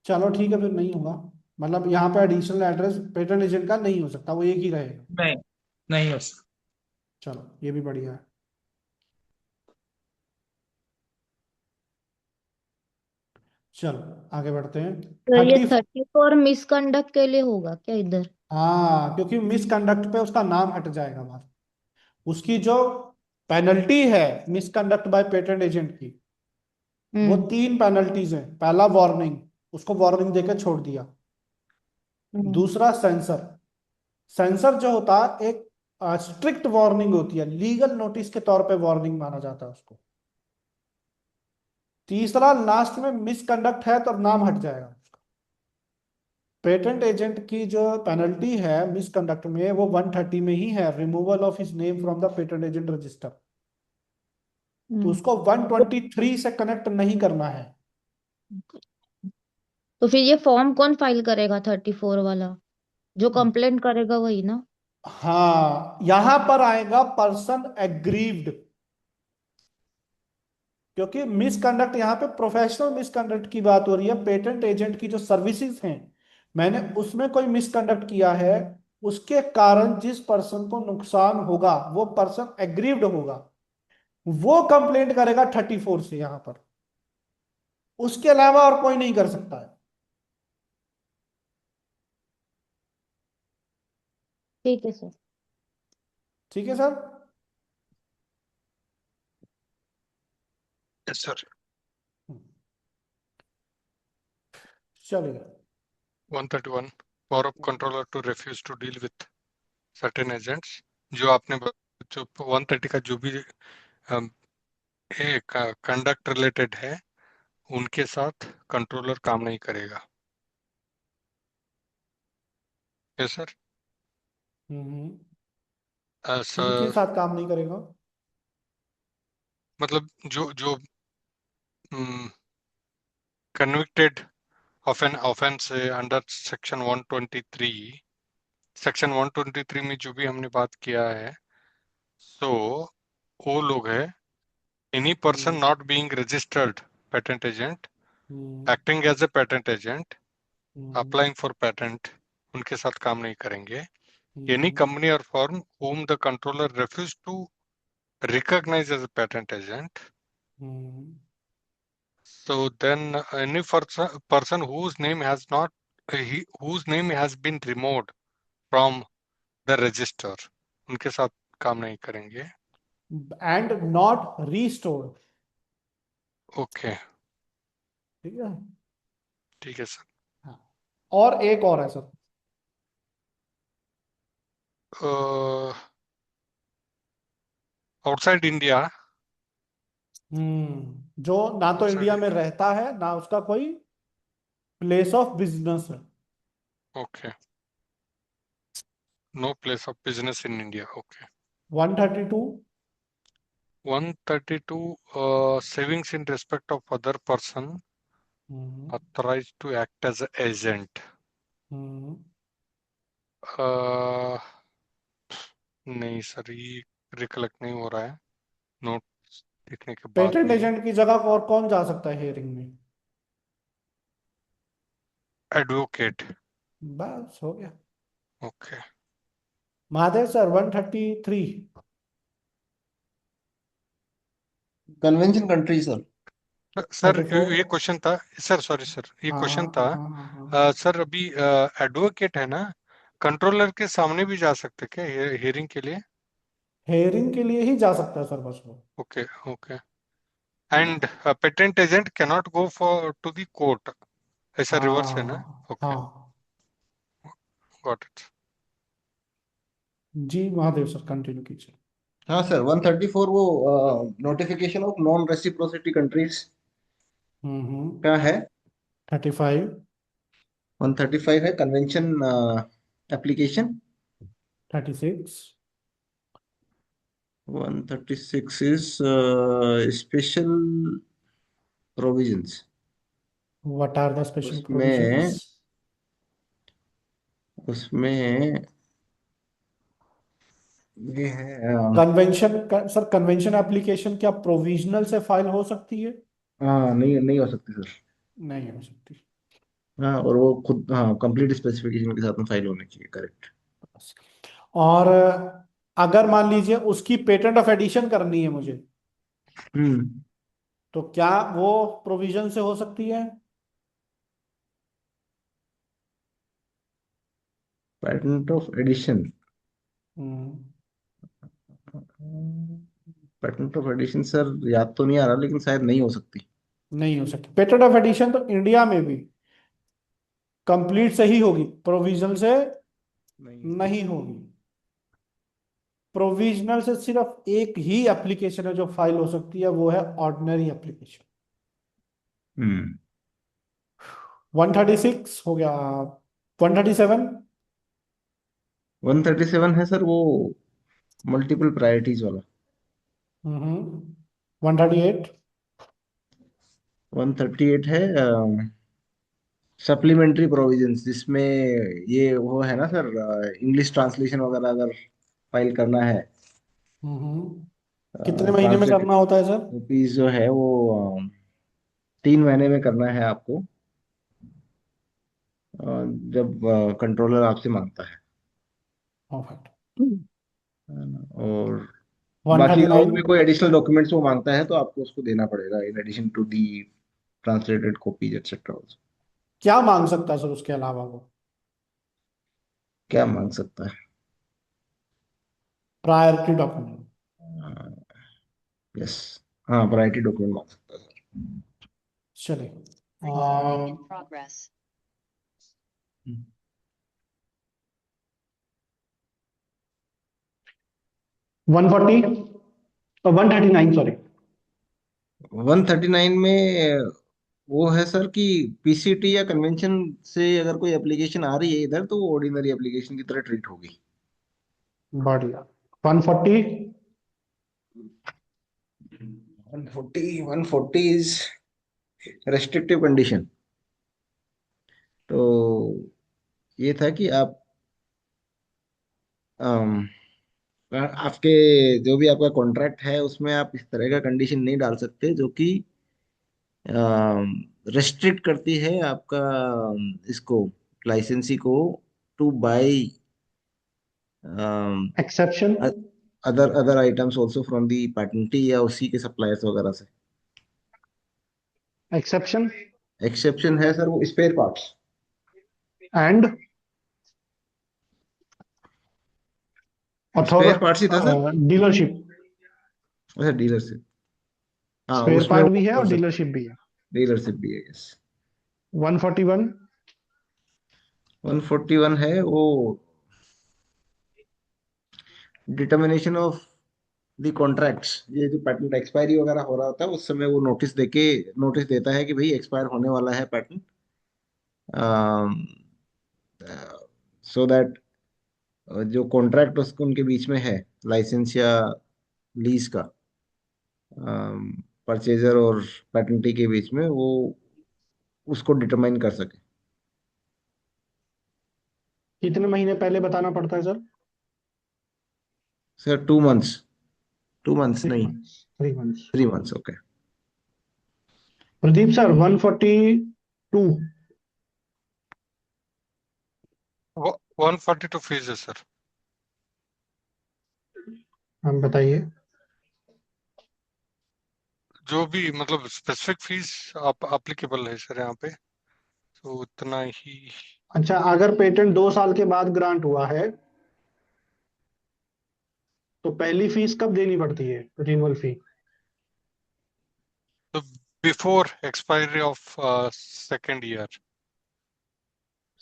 चलो ठीक है, फिर नहीं होगा। मतलब यहाँ पे एडिशनल एड्रेस पेटेंट एजेंट का नहीं हो सकता, वो एक ही रहेगा। नहीं, नहीं हो सकता। चलो ये भी बढ़िया है। चलो आगे बढ़ते हैं। तो ये 30। 34 मिसकंडक्ट के लिए होगा क्या इधर? हाँ, क्योंकि मिसकंडक्ट पे उसका नाम हट जाएगा बाहर। उसकी जो पेनल्टी है मिसकंडक्ट बाय पेटेंट एजेंट की, वो हम्म। 3 पेनल्टीज हैं। पहला वार्निंग, उसको वार्निंग देकर छोड़ दिया। हम्म। दूसरा सेंसर। सेंसर जो होता है एक स्ट्रिक्ट वार्निंग होती है, लीगल नोटिस के तौर पे वार्निंग माना जाता है उसको। तीसरा लास्ट में मिसकंडक्ट है तो नाम हट जाएगा। पेटेंट एजेंट की जो पेनल्टी है मिसकंडक्ट में वो 130 में ही है, removal of his name from the patent agent register. तो हम्म। उसको 123 से कनेक्ट नहीं करना है। तो फिर ये फॉर्म कौन फाइल करेगा 34 वाला? जो कंप्लेंट करेगा वही ना? हाँ, यहां पर आएगा पर्सन एग्रीव्ड, क्योंकि मिसकंडक्ट यहाँ पे प्रोफेशनल मिसकंडक्ट की बात हो रही है। पेटेंट एजेंट की जो सर्विसेज हैं, मैंने उसमें कोई मिसकंडक्ट किया है, उसके कारण जिस पर्सन को नुकसान होगा वो पर्सन एग्रीव्ड होगा, वो कंप्लेंट करेगा 34 से यहां पर। उसके अलावा और कोई नहीं कर सकता है। ठीक है सर। ठीक है सर? Yes sir. चलिए। 131 power of controller to refuse to deal with certain agents. जो आपने जो 130 का जो भी कंडक्ट रिलेटेड है उनके साथ कंट्रोलर काम नहीं करेगा। Yes sir. हम्म। किनके सर साथ काम नहीं करेगा? मतलब जो जो convicted of an offence under section 123 में जो भी हमने बात किया है, सो वो लोग है any person hmm. Not being registered patent agent, hmm. Acting as a patent agent, hmm. Applying for patent, उनके साथ काम नहीं करेंगे। Any hmm. कंपनी और firm whom the controller refused to recognize as a patent agent, hmm. so then any person whose name has been removed from the register, उनके साथ काम नहीं करेंगे। And not restored. ओके, ठीक है। ठीक है सर। हाँ। और एक और है सर। आउटसाइड इंडिया, जो ना तो आउटसाइड, इंडिया में रहता है ना उसका कोई प्लेस ऑफ बिजनेस है। Okay, no place of business in India, okay. 132। 132, savings in respect of other person hmm. authorized to act as an agent, hmm. नहीं सर, ये रिकलेक्ट नहीं हो रहा है नोट देखने के बाद पेटेंट भी। एजेंट की जगह और कौन जा सकता है हियरिंग में? एडवोकेट, बस हो गया। Okay. Mahadev sir 133। Convention country sir. Sir 34। ये क्वेश्चन था सर, सॉरी सर, ये हाँ हाँ क्वेश्चन था। हाँ हाँ हाँ हाँ। सर अभी एडवोकेट है ना, कंट्रोलर के सामने भी जा सकते क्या हियरिंग के लिए? हेयरिंग के लिए ही जा सकता है सर बस वो। Okay, okay. And patent agent cannot go for to the court, ऐसा रिवर्स है ना? हाँ ओके, हाँ। Got it. जी महादेव सर कंटिन्यू कीजिए। हाँ सर, 134 वो notification of non reciprocity countries hmm. का है। 35। 135 है convention application. 36। 136 is special provisions. What are the special provisions? उसमें उसमें ये है कन्वेंशन सर, कन्वेंशन एप्लीकेशन क्या प्रोविजनल से फाइल हो सकती है? हाँ, नहीं नहीं हो सकती सर। नहीं हो सकती। हाँ, और वो खुद हाँ कंप्लीट स्पेसिफिकेशन के साथ में फाइल होनी चाहिए, करेक्ट। और अगर मान लीजिए उसकी पेटेंट ऑफ एडिशन करनी है मुझे, हम्म। तो क्या वो प्रोविजन से हो सकती है? Patent of addition. Hmm. Patent of addition sir याद तो नहीं आ रहा, लेकिन शायद नहीं हो सकती। नहीं हो सकती पेटेंट ऑफ एडिशन तो इंडिया में भी कंप्लीट से ही होगी, प्रोविजनल से नहीं होगी। नहीं होगी। प्रोविजनल से सिर्फ एक ही एप्लीकेशन है जो फाइल हो सकती है, वो है ऑर्डिनरी एप्लीकेशन। हम्म। 136 हो गया। 137। 137 है सर वो मल्टीपल प्रायोरिटीज वाला। 138। 138 है सप्लीमेंट्री प्रोविजंस, जिसमें ये वो है ना सर, इंग्लिश ट्रांसलेशन वगैरह अगर फाइल करना है, कितने महीने में ट्रांसलेटेड करना होता है सर? कॉपीज जो है वो 3 महीने में करना है आपको, जब कंट्रोलर आपसे मांगता है। परफेक्ट। है ना? और वन बाकी थर्टी और नाइन भी कोई एडिशनल डॉक्यूमेंट्स वो मांगता है तो आपको उसको देना पड़ेगा, in addition to the translated copies etcetera. क्या मांग सकता है सर उसके अलावा वो? क्या मांग सकता है? Priority document. यस, हाँ वैरायटी डॉक्यूमेंट मांग सकता है सर। चलिए। Recording in progress. 140 और 139 सॉरी। 139 में वो है सर कि पीसीटी या कन्वेंशन से अगर कोई एप्लीकेशन आ रही है इधर, तो वो ऑर्डिनरी एप्लीकेशन की तरह ट्रीट होगी। बढ़िया। 140। 140 इज रेस्ट्रिक्टिव कंडीशन। तो ये था कि आप अम, आपके जो भी आपका कॉन्ट्रैक्ट है उसमें आप इस तरह का कंडीशन नहीं डाल सकते जो कि रेस्ट्रिक्ट करती है आपका इसको, लाइसेंसी को, to buy exception. Other other items also from the patentee या उसी के सप्लायर्स वगैरह से। एक्सेप्शन। एक्सेप्शन है सर वो spare parts. And spare parts ही था सर। डीलरशिप। अच्छा डीलरशिप, हाँ स्पेयर उसमें पार्ट वो भी है कर और सकते हैं। डीलरशिप भी है। डीलरशिप भी है, यस। 141। 141 है वो डिटर्मिनेशन ऑफ द कॉन्ट्रैक्ट्स। ये जो पेटेंट एक्सपायरी वगैरह हो रहा होता है उस समय वो नोटिस देता है कि भाई एक्सपायर होने वाला है पेटेंट, सो दैट जो कॉन्ट्रैक्ट उसको उनके बीच में है, लाइसेंस या लीज का, परचेजर और पैटेंटी के बीच में, वो उसको डिटरमाइन कर सके। कितने महीने पहले बताना पड़ता है सर? Sir 2 months. 2 मंथ्स 3 नहीं, months. 3 months. 3 months, okay. Pradeep sir 142। 142 fees है सर। हम बताइए। जो भी मतलब स्पेसिफिक फीस आप अप्लीकेबल है सर यहाँ पे, तो उतना ही। अच्छा, अगर पेटेंट 2 साल के बाद ग्रांट हुआ है तो पहली फीस कब देनी पड़ती है, रिन्यूअल फी? तो before expiry of second year.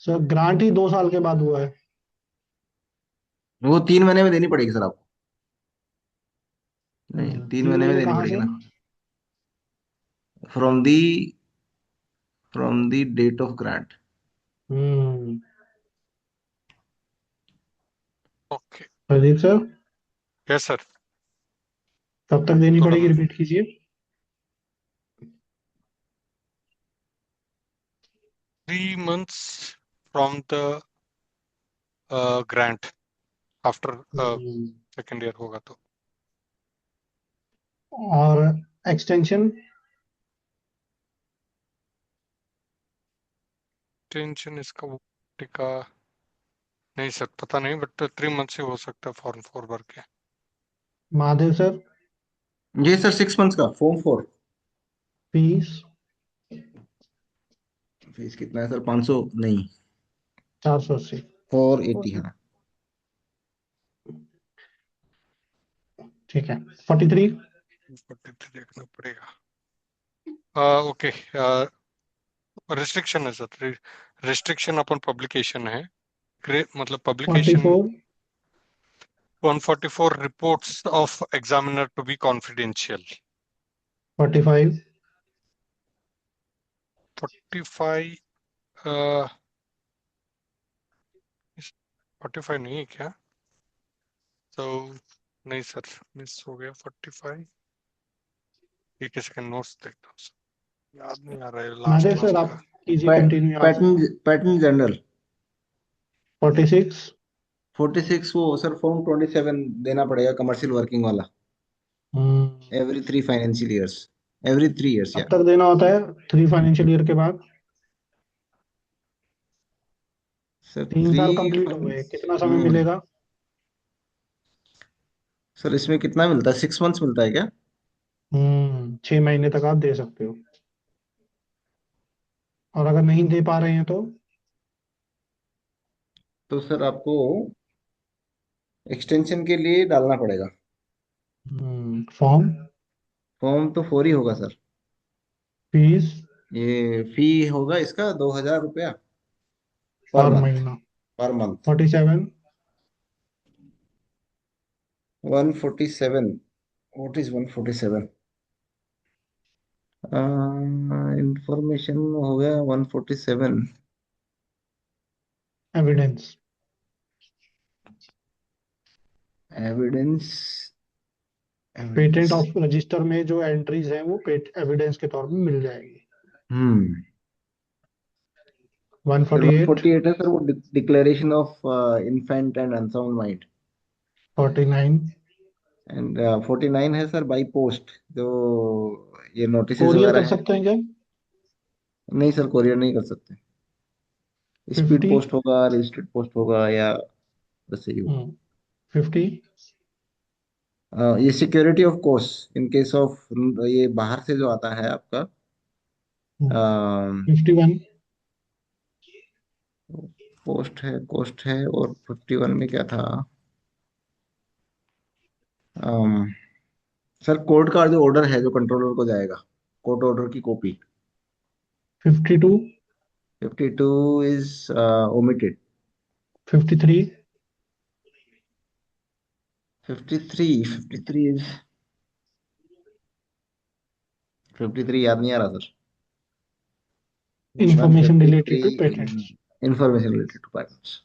Sir grant ही 2 साल के बाद हुआ है। वो 3 महीने में देनी पड़ेगी सर आपको। नहीं, तीन तीन महीने में महीने देनी कहाँ पड़ेगी से? ना, from the date of grant. Hmm. Okay. Pradeep sir yes sir. कब तक देनी थोड़ा पड़ेगी, मैं रिपीट कीजिए। 3 months from the grant, after hmm. Second year होगा तो। और एक्सटेंशन? टेंशन इसका वो टिका नहीं सर, पता नहीं, बट 3 मंथ से हो सकता है फॉर्म 4 भर के। महादेव सर ये सर 6 मंथ्स का फॉर्म 4। फीस? फीस कितना है सर? 500 नहीं, 480। 480, हाँ। ठीक है। 43। 43 देखना पड़ेगा। ओके। रिस्ट्रिक्शन है सर, रिस्ट्रिक्शन अपन पब्लिकेशन है। मतलब publication. 44। 144 reports of examiner to be confidential. 45। 45। 45 नहीं है क्या? तो नहीं सर, मिस हो गया 45। एक सेकंड, नोट्स देखता हूँ sir। याद नहीं आ रहा है लास्ट महादेव सर लास्ट आप का। कीजिए कंटिन्यू यहाँ से। Pattern general. 46। 46 वो सर फॉर्म 27 देना पड़ेगा, कमर्शियल वर्किंग वाला। Hmm. Every 3 financial years, every 3 years, या कब तक देना होता है 3 फाइनेंशियल ईयर के बाद? सर 3 साल कंप्लीट हो गए, कितना समय मिलेगा? सर इसमें कितना मिलता है? 6 मंथ्स मिलता है क्या? 6 महीने तक आप दे सकते हो। और अगर नहीं दे पा रहे हैं तो? तो सर आपको एक्सटेंशन के लिए डालना पड़ेगा। फॉर्म? फॉर्म तो 4 ही होगा सर। फीस? ये फी होगा इसका 2,000 रुपया पर पर मंथ। महीना? Per month 47। 147। What is 147? Information हो गया 147। Evidence? Evidence, patent evidence. Of register में जो एंट्रीज हैं वो एविडेंस के तौर पे मिल जाएगी। हम्म। सर 148, 148 है सर, वो declaration of infant and unsound mind. 49, and 49 है सर बाई पोस्ट, जो ये नोटिस कोरियर कर वगैरह है। सकते हैं क्या? नहीं सर, कोरियर नहीं कर सकते। स्पीड 50, पोस्ट होगा, रजिस्टर्ड पोस्ट होगा, या वैसे ही होगा। 50, ये security of course in case of, ये बाहर से जो आता है आपका, 51, पोस्ट है। और 51 में क्या था? अम, सर कोर्ट का जो ऑर्डर है जो कंट्रोलर को जाएगा, कोर्ट ऑर्डर की कॉपी। 52, 52 is omitted. 53, 53 इज, 53 याद नहीं आ रहा sir. Information related to 153 patents. Information related to patents.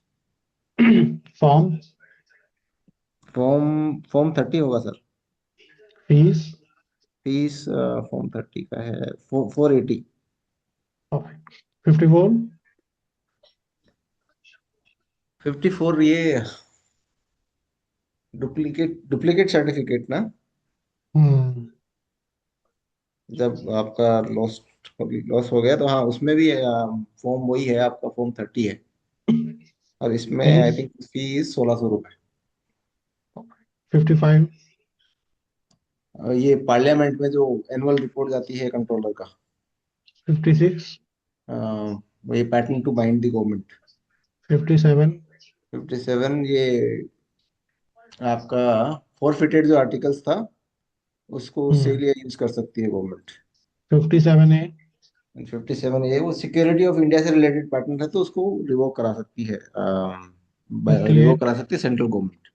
Form, form 30 होगा सर। फीस, फीस फॉर्म 30 का है 480। 54, 54 ये डुप्लीकेट सर्टिफिकेट ना, जब आपका लॉस लॉस हो गया तो हाँ, उसमें भी फॉर्म वही है आपका, फॉर्म 30 है। और इसमें आई फीस, थिंक फीस 1600 रुपये। 55, ये पार्लियामेंट में जो एनुअल रिपोर्ट जाती है कंट्रोलर का, 56, वो ये patent to bind the government. 57, 57 ये आपका फॉरफिटेड जो आर्टिकल्स था उसको सेल या यूज कर सकती है गवर्नमेंट। 57A, 57 ये वो सिक्योरिटी ऑफ इंडिया से रिलेटेड पैटर्न है, तो उसको रिवोक करा सकती है, रिवोक 58, करा सकती है सेंट्रल गवर्नमेंट।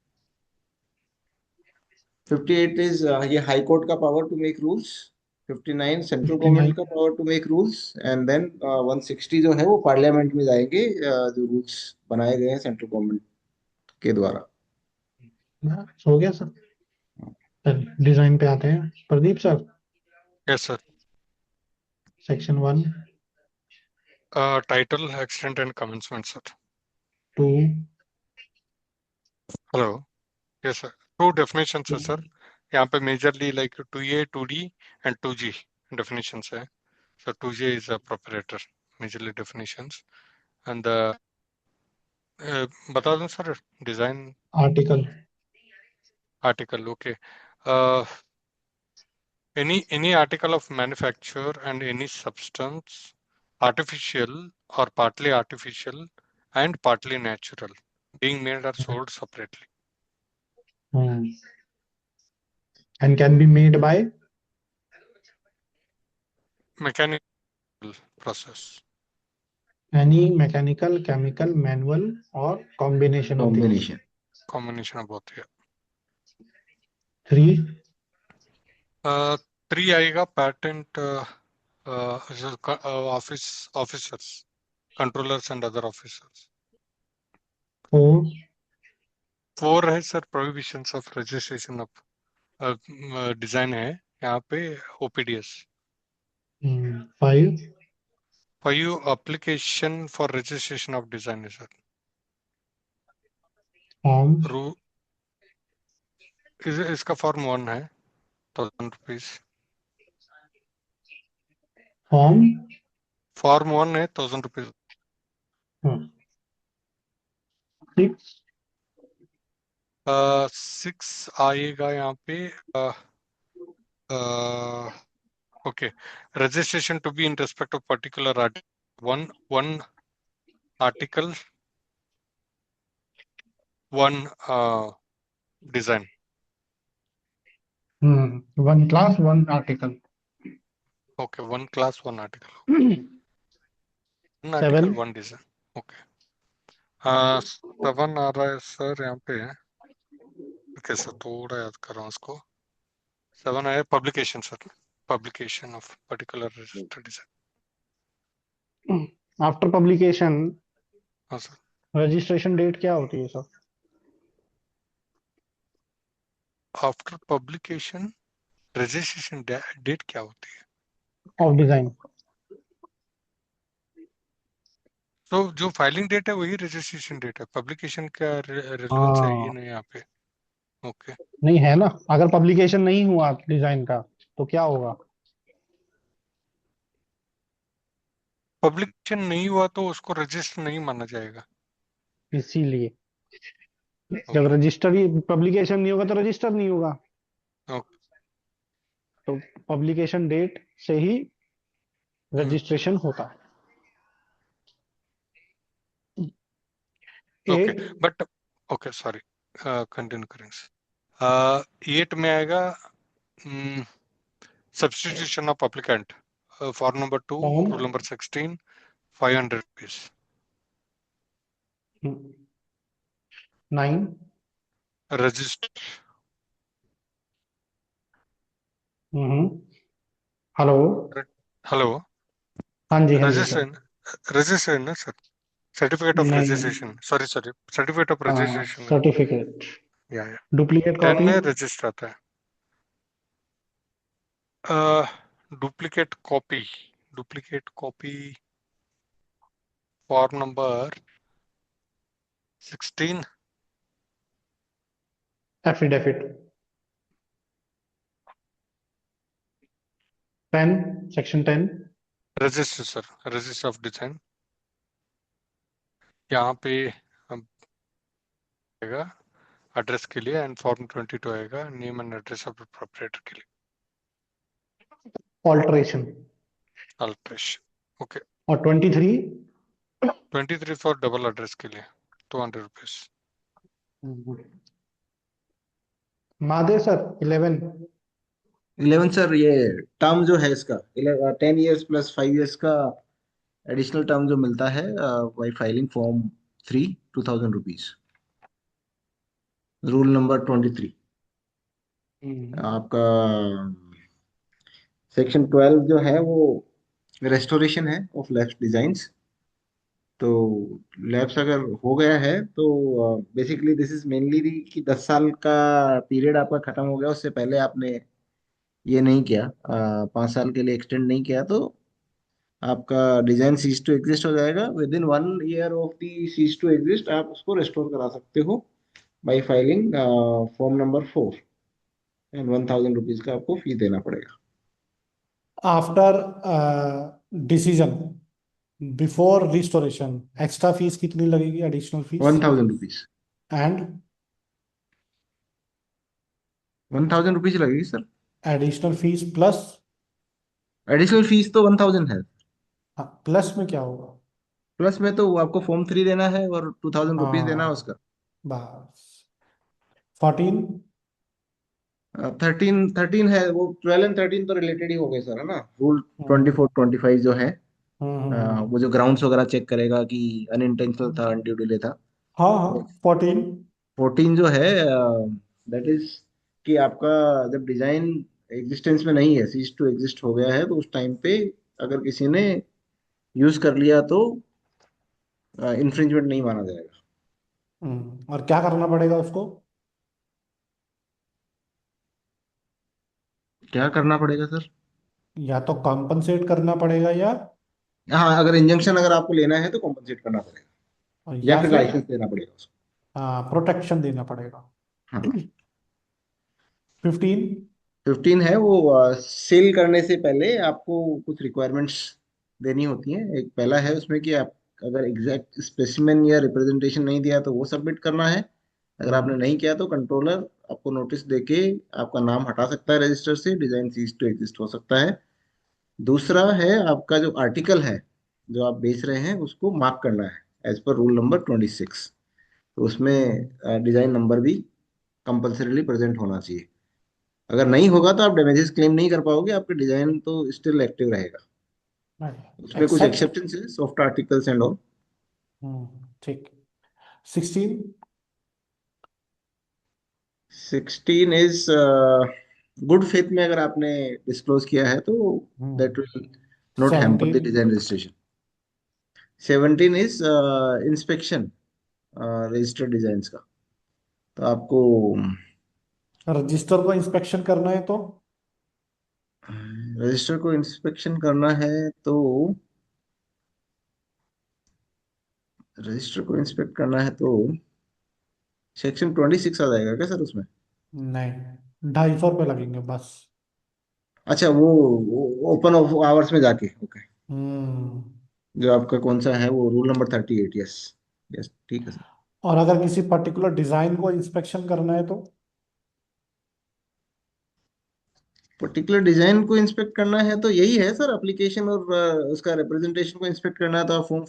58 इज ये हाई कोर्ट का power to make rules. 59 central government 59, का power to make rules. And then 160 जो है वो पार्लियामेंट में जाएंगे, जो रूल्स बनाए गए हैं सेंट्रल गवर्नमेंट के द्वारा। हो गया सर। डिजाइन पे आते हैं Pradeep sir. Yes sir. Section 1, title, extent and commencement sir. 2, hello. Yes sir. Two definition है सर यहाँ पे, majorly like 2A 2D and 2G definitions है। So 2J is a proprietor, majorly definitions. And the बता दूं sir design article, article, okay. Uh, any article of manufacture and any substance, artificial or partly artificial and partly natural, being made or sold separately. and can be made by Mechanical process. any mechanical, chemical, manual or combination of these. Combination of both, yeah. 3, 3 आएगा patent officers, controllers and other officers. 4, 4 है sir prohibitions of registration of design है यहाँ पे OPDS. 5, 5 application for registration of design है sir. form, इसका form 1 है 1000 rupees. Form 1 है 1000 rupees. 6 आएगा यहाँ पे okay, registration to be in respect of particular one article, one design. 1 class, 1 article. Okay, 1 class, 1 article. 1 7, article, 1 design. Okay. 7 आ रहा है sir यहाँ पे. कैसे थोड़ा याद कर रहा हूँ उसको. 7 आया publication सर. Publication of particular registered design. After publication, हाँ सर. रजिस्ट्रेशन डेट क्या होती है sir? After publication registration date क्या होती है? Of design. तो जो फाइलिंग डेट है वही रजिस्ट्रेशन डेट है, पब्लिकेशन का रेलेवेंस है ये हाँ, नहीं यहाँ पे। ओके। नहीं है ना, अगर पब्लिकेशन नहीं हुआ डिजाइन का तो क्या होगा? पब्लिकेशन नहीं हुआ तो उसको रजिस्टर नहीं माना जाएगा। इसीलिए जब ओके। रजिस्टर ही, पब्लिकेशन नहीं होगा तो रजिस्टर नहीं होगा। ओके। तो पब्लिकेशन डेट से ही रजिस्ट्रेशन होता है। Okay eight. But okay sorry, continue करेंगे। 8 में आएगा substitution of applicant, form number 2, form. Rule number 16, 500 rupees. 9। Register. Hello. Hello. हाँ जी, हाँ जी सर। रजिस्टर, रजिस्टर ना सर, सर्टिफिकेट ऑफ नहीं। Registration, sorry sorry, certificate of हाँ, रजिस्ट्रेशन में। सर्टिफिकेट। या डुप्लीकेट 10 कॉपी। में रजिस्टर आता है। Duplicate copy, duplicate copy form number 16। Affidavit. 10, section 10। Register sir, register of design. यहाँ पे हम आएगा एड्रेस के लिए, एंड फॉर्म 22 आएगा name and address of proprietor के लिए, ऑल्ट्रेशन। अल्ट्रेशन। ओके। और 23। 23 फॉर डबल एड्रेस के लिए 200 रुपीज। मादे सर 11। 11 सर, ये टर्म जो है इसका 10 years प्लस 5 years का एडिशनल टर्म जो मिलता है by filing form 3, 2000 rupees. Rule number 23 आपका। सेक्शन 12 जो है वो रेस्टोरेशन है ऑफ लैप्स डिजाइन्स। तो लैप्स अगर हो गया है तो बेसिकली दिस इज मेनली कि 10 साल का पीरियड आपका खत्म हो गया, उससे पहले आपने ये नहीं किया, 5 साल के लिए एक्सटेंड नहीं किया, तो आपका डिजाइन सीज टू एग्जिस्ट हो जाएगा। Within 1 year of the cease to exist आप उसको रेस्टोर करा सकते हो by filing form number 4, and 1000 rupees का आपको फी देना पड़ेगा। After decision, before restoration, extra fees कितनी लगेगी, additional fees? 1000 rupees. And 1000 rupees लगेगी sir. Additional fees plus? Additional fees तो 1000 है। हाँ, प्लस में क्या होगा? प्लस में तो आपको फॉर्म 3 देना है और 2000 रुपीज देना है हाँ, उसका। बस। 14। 13 है वो, 12 एंड 13 तो रिलेटेड ही हो गए सर, है ना। रूल 24, 25 जो है, वो जो ग्राउंड्स वगैरह चेक करेगा कि अनइंटेंशनल था, अनड्यू डिले था। हाँ हाँ, 14। 14 जो है दैट इज कि आपका जब डिजाइन एग्जिस्टेंस में नहीं है, सीज टू एग्जिस्ट हो गया है, तो उस टाइम पे अगर किसी ने यूज कर लिया तो इंफ्रिंजमेंट नहीं माना जाएगा। और क्या करना पड़ेगा उसको? क्या करना पड़ेगा सर? या तो कॉम्पनसेट करना पड़ेगा, हाँ, अगर इंजंक्शन अगर आपको लेना है तो कॉम्पनसेट करना पड़ेगा, या या फिर फिर लाइसेंस देना पड़ेगा उसको। प्रोटेक्शन देना पड़ेगा। हाँ। 15। 15 है वो, सेल करने से पहले आपको कुछ रिक्वायरमेंट्स देनी होती हैं। एक पहला है उसमें कि आप अगर एग्जैक्ट स्पेसिमेन या रिप्रेजेंटेशन नहीं दिया तो वो सबमिट करना है। अगर आपने नहीं किया तो कंट्रोलर आपको नोटिस देके आपका नाम हटा सकता है रजिस्टर से, डिजाइन सीज टू एग्जिस्ट हो सकता है। दूसरा है आपका जो आर्टिकल है जो आप बेच रहे हैं उसको मार्क करना है एज पर रूल नंबर 26। तो उसमें डिजाइन नंबर भी कंपल्सरीली प्रेजेंट होना चाहिए। अगर नहीं होगा तो आप डैमेजेस क्लेम नहीं कर पाओगे, आपका डिजाइन तो स्टिल एक्टिव रहेगा। उसमें कुछ एक्सेप्ट। एक्सेप्शंस है, सॉफ्ट आर्टिकल्स एंड ऑल। ठीक। 16। 16 इज गुड फेथ में अगर आपने डिस्क्लोज किया है तो that will not hamper the 17। Design registration. 17 is inspection registered design का। तो आपको रजिस्टर को इंस्पेक्शन करना है तो रजिस्टर को इंस्पेक्शन करना है तो रजिस्टर को इंस्पेक्ट करना है तो सेक्शन 26 आ जाएगा क्या सर उसमें? नहीं, 250 रुपये लगेंगे बस। अच्छा, वो ओपन आवर्स में जाके, ओके। हम्म। जो आपका कौन सा है, वो रूल नंबर 38, यस। यस, ठीक है सर। और अगर किसी पर्टिकुलर डिजाइन को इंस्पेक्शन करना है तो पर्टिकुलर डिजाइन को इंस्पेक्ट करना है तो यही है सर, एप्लीकेशन और उसका रिप्रेजेंटेशन को इंस्पेक्ट करना है तो आप फॉर्म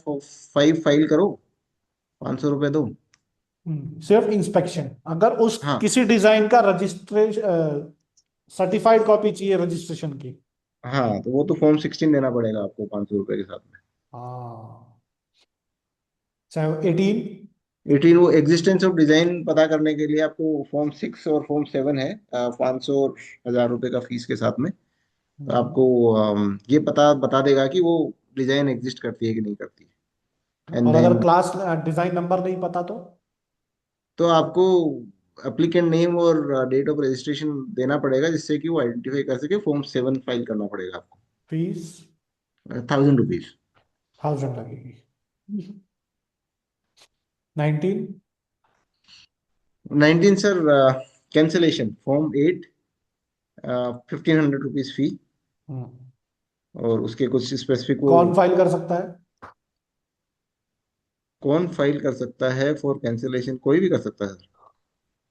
5 फाइल करो, 500 रुपये दो। सिर्फ इंस्पेक्शन। अगर उस हाँ। किसी डिजाइन का रजिस्ट्रेशन सर्टिफाइड कॉपी चाहिए रजिस्ट्रेशन की। हाँ, तो वो तो फॉर्म 16 देना पड़ेगा आपको 500 रुपये के साथ में। हाँ। 18। 18 वो एग्जिस्टेंस ऑफ डिजाइन पता करने के लिए आपको फॉर्म 6 और फॉर्म 7 है, 500 और 1000 रुपये का फीस के साथ में। तो आपको ये पता बता देगा कि वो डिजाइन एग्जिस्ट करती है कि नहीं करती है। एंड और अगर देन क्लास डिजाइन नंबर नहीं पता तो आपको एप्लीकेंट नेम और डेट ऑफ रजिस्ट्रेशन देना पड़ेगा, जिससे कि वो आइडेंटिफाई कर सके। फॉर्म 7 फाइल करना पड़ेगा आपको। Fees 1000 rupees. 1000 लगेगी। 19। 19 सर, कैंसिलेशन फॉर्म 8, 1500 रुपीज फी। और उसके कुछ स्पेसिफिक वो कौन फाइल कर सकता है? कौन फाइल कर सकता है फॉर कैंसिलेशन? कोई भी कर सकता है sir.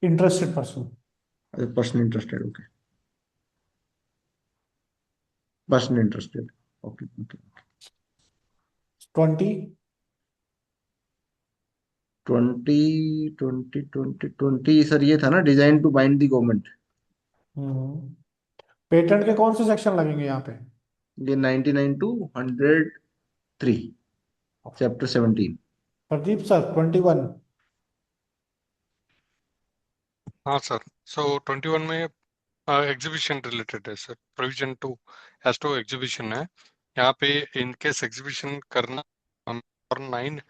Interested person. Person interested, okay. Person interested, okay okay. 20। 20 sir, ये था ना, design to bind the government. Patent के कौन से सेक्शन लगेंगे यहाँ पे? ये 99 टू 103, चैप्टर 17। प्रदीप सर 21। हाँ सर। सो 21 में एग्जीबिशन रिलेटेड है sir. Provision to as to exhibition है यहाँ पे। इन केस एग्जीबिशन करना, हम और 9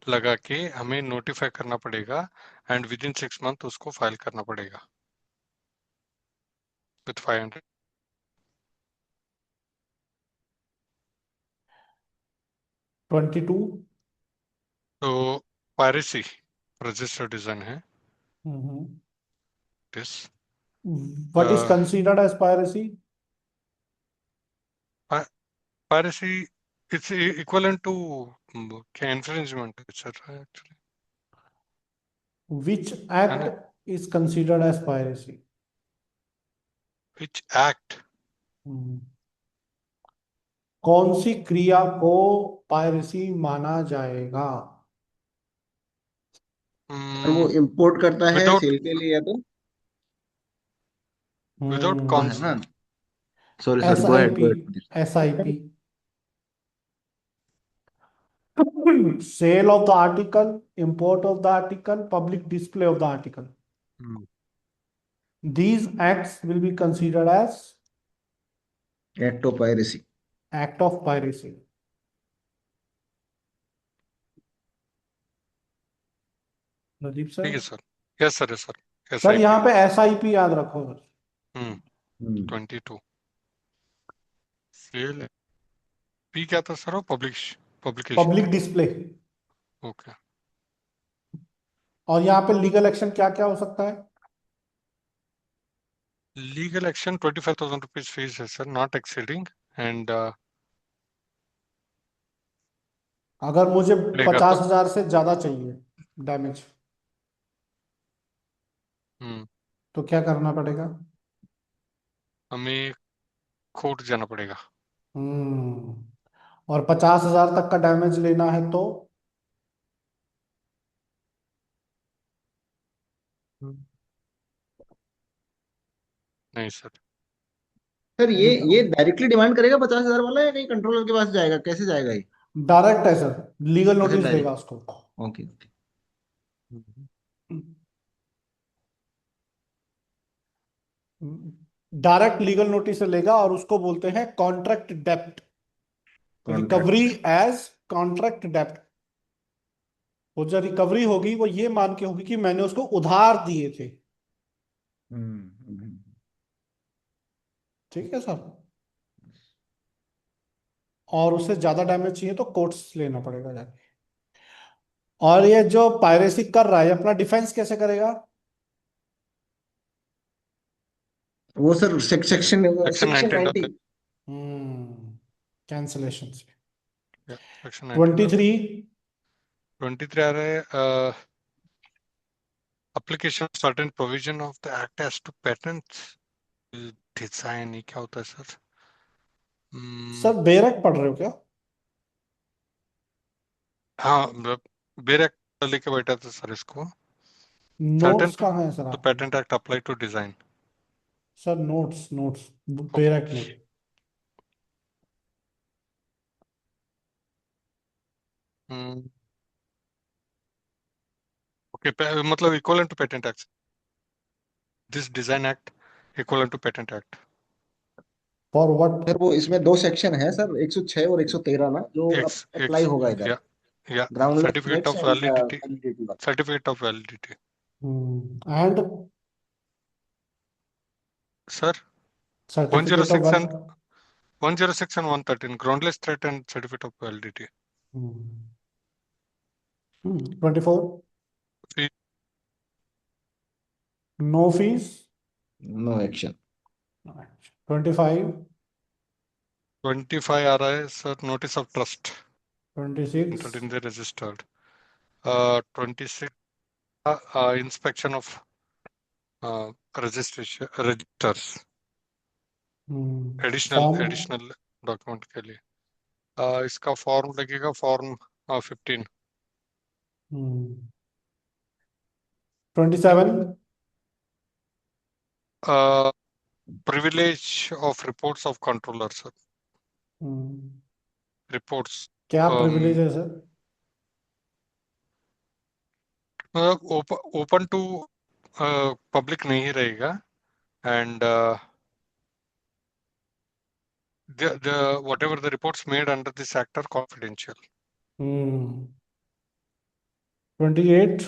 लगा के हमें नोटिफाई करना पड़ेगा एंड विद इन 6 मंथ उसको फाइल करना पड़ेगा विथ 500। 22। तो पायरेसी रजिस्टर्ड डिजाइन है this. What is considered as piracy? Piracy it's equivalent to क्या इन्फ्रिंजमेंट सर एक्चुअली, विच है एक्ट ना? Is considered as piracy? Which act? कौन सी क्रिया को पायरेसी माना जाएगा? और वो इंपोर्ट करता है विदाउट सेल के लिए या तो विदाउट वो है ना। Sorry sorry, S go I ahead P. Go ahead. S I P. Sale of the article, import of the article, public display of the article. These acts will be considered as act of piracy. act of piracy. Pradeep ठीक है sir. Sir. Yes sir, yes sir. S sir I यहाँ P. पे SIP याद रखो sir. 22 cell. P क्या था sir? वो publication. Public display. Okay. और यहाँ पे लीगल एक्शन क्या क्या हो सकता है? लीगल एक्शन 25,000 रुपीज फीस है सर, नॉट एक्सीडिंग। एंड अगर मुझे लेगा तो 50,000 से ज्यादा चाहिए डैमेज, तो क्या करना पड़ेगा? हमें कोर्ट जाना पड़ेगा। और 50,000 तक का डैमेज लेना है तो नहीं सर। सर, ये डायरेक्टली डिमांड करेगा 50,000 वाला, या कहीं कंट्रोलर के पास जाएगा? कैसे जाएगा ये? डायरेक्ट है सर, लीगल अच्छा, नोटिस देगा डायरेक्ट। उसको। Okay okay. Direct legal notice से लेगा और उसको बोलते हैं कॉन्ट्रैक्ट डेप्ट। Recovery contract. एज कॉन्ट्रैक्ट डेप्ट। वो जो रिकवरी होगी वो ये मान के होगी कि मैंने उसको उधार दिए थे। ठीक है सर। और उससे ज्यादा डैमेज चाहिए तो कोर्ट्स लेना पड़ेगा जाके। और ये जो पायरेसी कर रहा है ये अपना डिफेंस कैसे करेगा? वो सर सेक्शन सेक्शन सेक्शन 19 90। डाल कैंसलेशन से। दे, सेक्शन 19 ट्वेंटी डाल थ्री 23 आ रहा है application of certain provision of the act as to patents design, ये क्या होता है सर? सर बेरक पढ़ रहे हो क्या? हाँ, बेरेक लेके बैठा था सर इसको। certain नोट्स कहाँ है सर the आपके? patent act apply to design। Sir notes notes okay बेरक नहीं। ओके, मतलब equivalent to patent act, this design act equivalent to patent act। For what? Sir वो इसमें दो सेक्शन है सर, 106 और 113 ना, जो एक एक अप्लाई होगा इधर। या groundless certificate threats of and validity, validity वाला। Certificate of validity and sir. 10 certificate of section wealth. 10 section 113 groundless threat and certificate of validity। 24 no fees. No action. 25 25 आ रहा है sir, notice of trust 26 entered in the registered। 26 inspection of registration registers form. Additional document के लिए। इसका form लगेगा, form 15। 27 privilege of reports of controller sir, reports क्या privilege है sir? Open to public नहीं रहेगा, and whatever the reports made under this act are confidential। 28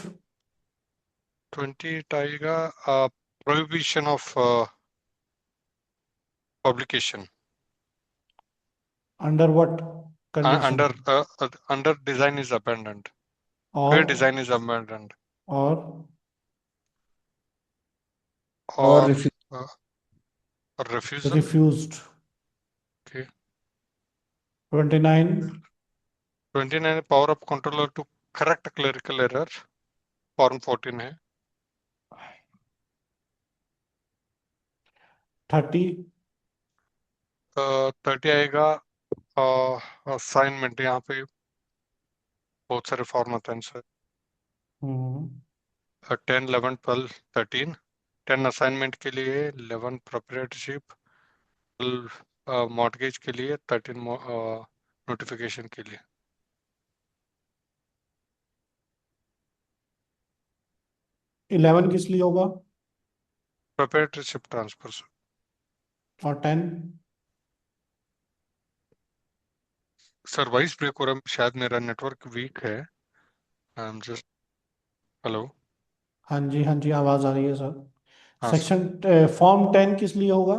28 आएगा, prohibition of publication under what condition? under design is abandoned, और where design is abandoned, और और or refusal। Refused. Okay। 29 29 power of controller to correct clerical error, form 14 है। 30 30 आएगा, assignment, यहाँ पे बहुत सारे फॉर्म होते हैं सर। 10 11 12 13, 10 असाइनमेंट के लिए, 11 प्रोप्राइटरशिप, 12 मॉर्गेज के लिए, 13 नोटिफिकेशन के लिए। 11 किस लिए होगा? Proprietorship transfer. और 10? सर वॉइस ब्रेक हो रहा है, शायद मेरा नेटवर्क वीक है। आई एम जस्ट, हेलो। हाँ जी आवाज आ रही है सर। हाँ सर, सेक्शन फॉर्म 10 किस लिए होगा?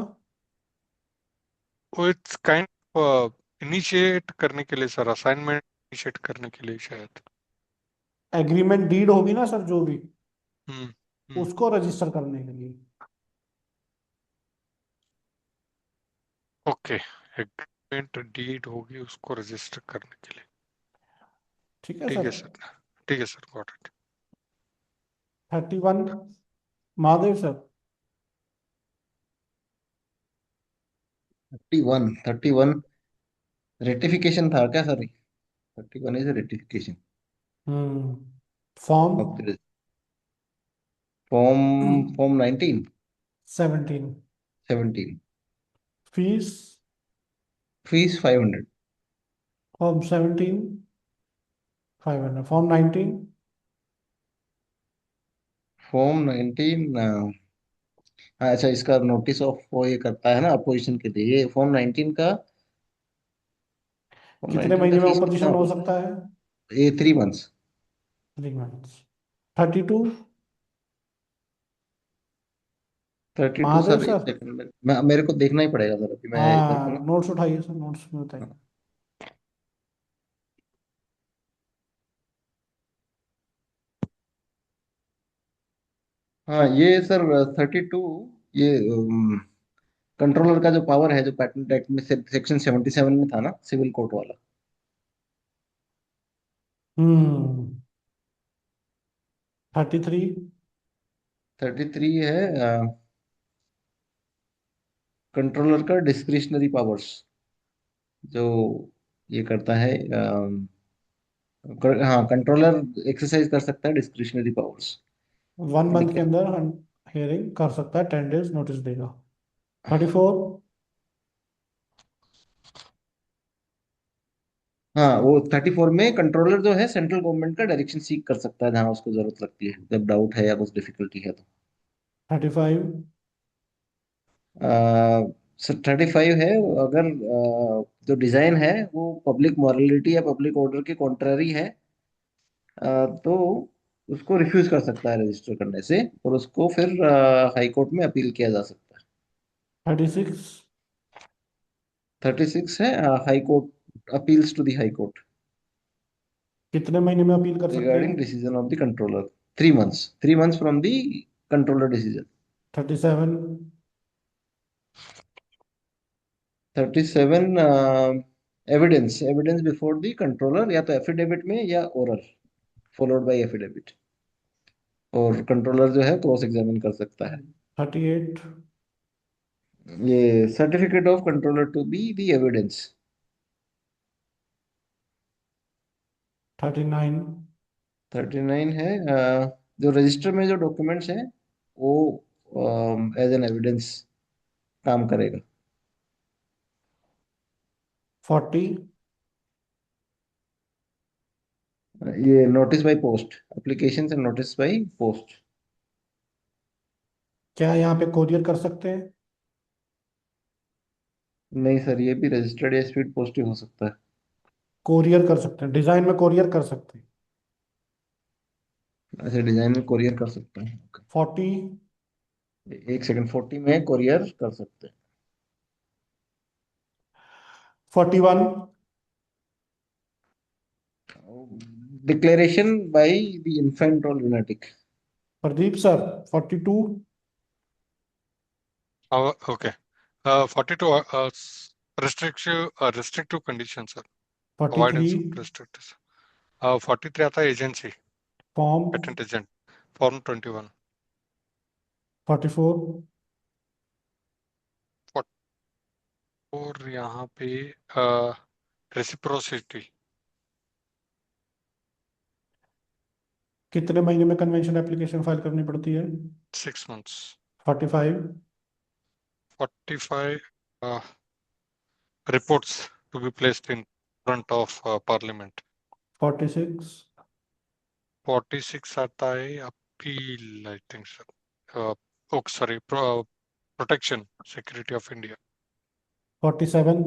वो इट्स काइंड इनिशिएट करने के लिए सर, असाइनमेंट इनिशिएट करने के लिए शायद। एग्रीमेंट डीड होगी ना सर जो भी, हम्म हम्म उसको रजिस्टर करने के लिए। ओके, एग्रीमेंट डीड होगी उसको रजिस्टर करने के लिए। ठीक है ठीक सर। है सर, ठीक है sir, got it. 31 Mahadev sir. 31 ratification था क्या sir? 31 is ratification form of the form 19 17 17। Fees fees 500। Form 17 500 form 19 form 19 हाँ अच्छा, इसका नोटिस ऑफ वो ये करता है ना अपोजिशन के लिए, ये फॉर्म 19 का, फॉर्म कितने 19 का महीने में फीस कितना ऑपोजिशन हो होगा? सकता है? ये 3 मंथ्स। 3 मंथ्स। 32 32 महादेव सर, एक सर। सेकंड, मेरे को देखना ही पड़ेगा सर, अभी मैं एक बार को हाँ, ना। नोट्स उठाइए सर, नोट्स में बताइए। हाँ। हाँ, ये सर 32, ये कंट्रोलर का जो पावर है, जो पैटेंट एक्ट में सेक्शन 77 में था ना, सिविल कोर्ट वाला। हम्म। 33। 33 है कंट्रोलर का डिस्क्रिशनरी पावर्स, जो ये करता है हाँ, कंट्रोलर एक्सरसाइज कर सकता है डिस्क्रिशनरी पावर्स। 1 मंथ के देखिए। अंदर हियरिंग कर सकता है, 10 डेज नोटिस देगा। 34। हाँ, वो 34 में कंट्रोलर जो है सेंट्रल गवर्नमेंट का डायरेक्शन सीख कर सकता है जहाँ उसको जरूरत लगती है, जब डाउट है या कुछ डिफिकल्टी है तो। 35। 35 है, अगर जो डिजाइन है वो पब्लिक मॉरलिटी या पब्लिक ऑर्डर के कॉन्ट्ररी है, तो उसको रिफ्यूज कर सकता है रजिस्टर करने से, और उसको फिर हाई कोर्ट में अपील किया जा सकता है। 36। 36 है high court, appeals to the high court कितने महीने में अपील कर सकते हैं? Regarding decision of the controller. 3 months, 3 months from the controller decision. 37। 37 evidence, evidence before the controller, या तो एफिडेविट में या ओरल, फॉलोड बाय एफिडेविट, और कंट्रोलर जो है क्रॉस एग्जामिन कर सकता है। 38। ये certificate of controller to be the evidence. 39। 39 है जो रजिस्टर में जो डॉक्यूमेंट्स हैं वो एज एन एविडेंस काम करेगा। 40। ये notice by post, application and notice by post. क्या यहाँ पे कोरियर कर सकते हैं? नहीं सर, ये भी रजिस्टर्ड या स्पीड पोस्ट ही हो सकता है। कोरियर कर सकते हैं, डिजाइन में कोरियर कर सकते हैं। ऐसे डिजाइन में कोरियर कर सकते हैं। 40। एक सेकंड, 40 में कोरियर कर सकते हैं। 41। डिक्लेरेशन बाय द इन्फेंट और lunatic. Pradeep sir. 42। Okay 42 restrictive conditions sir, avoidance 43। of restrictive 43 आता है agency, form. Patent agent, form 21। 44। और यहाँ पे रेसिप्रोसिटी, कितने महीने में कन्वेंशन एप्लीकेशन फाइल करनी पड़ती है? 6 months। 45। 45 reports to be placed in front of parliament। 46। 46 आता है appeal, I think sir, okay sorry, protection security of India. 47।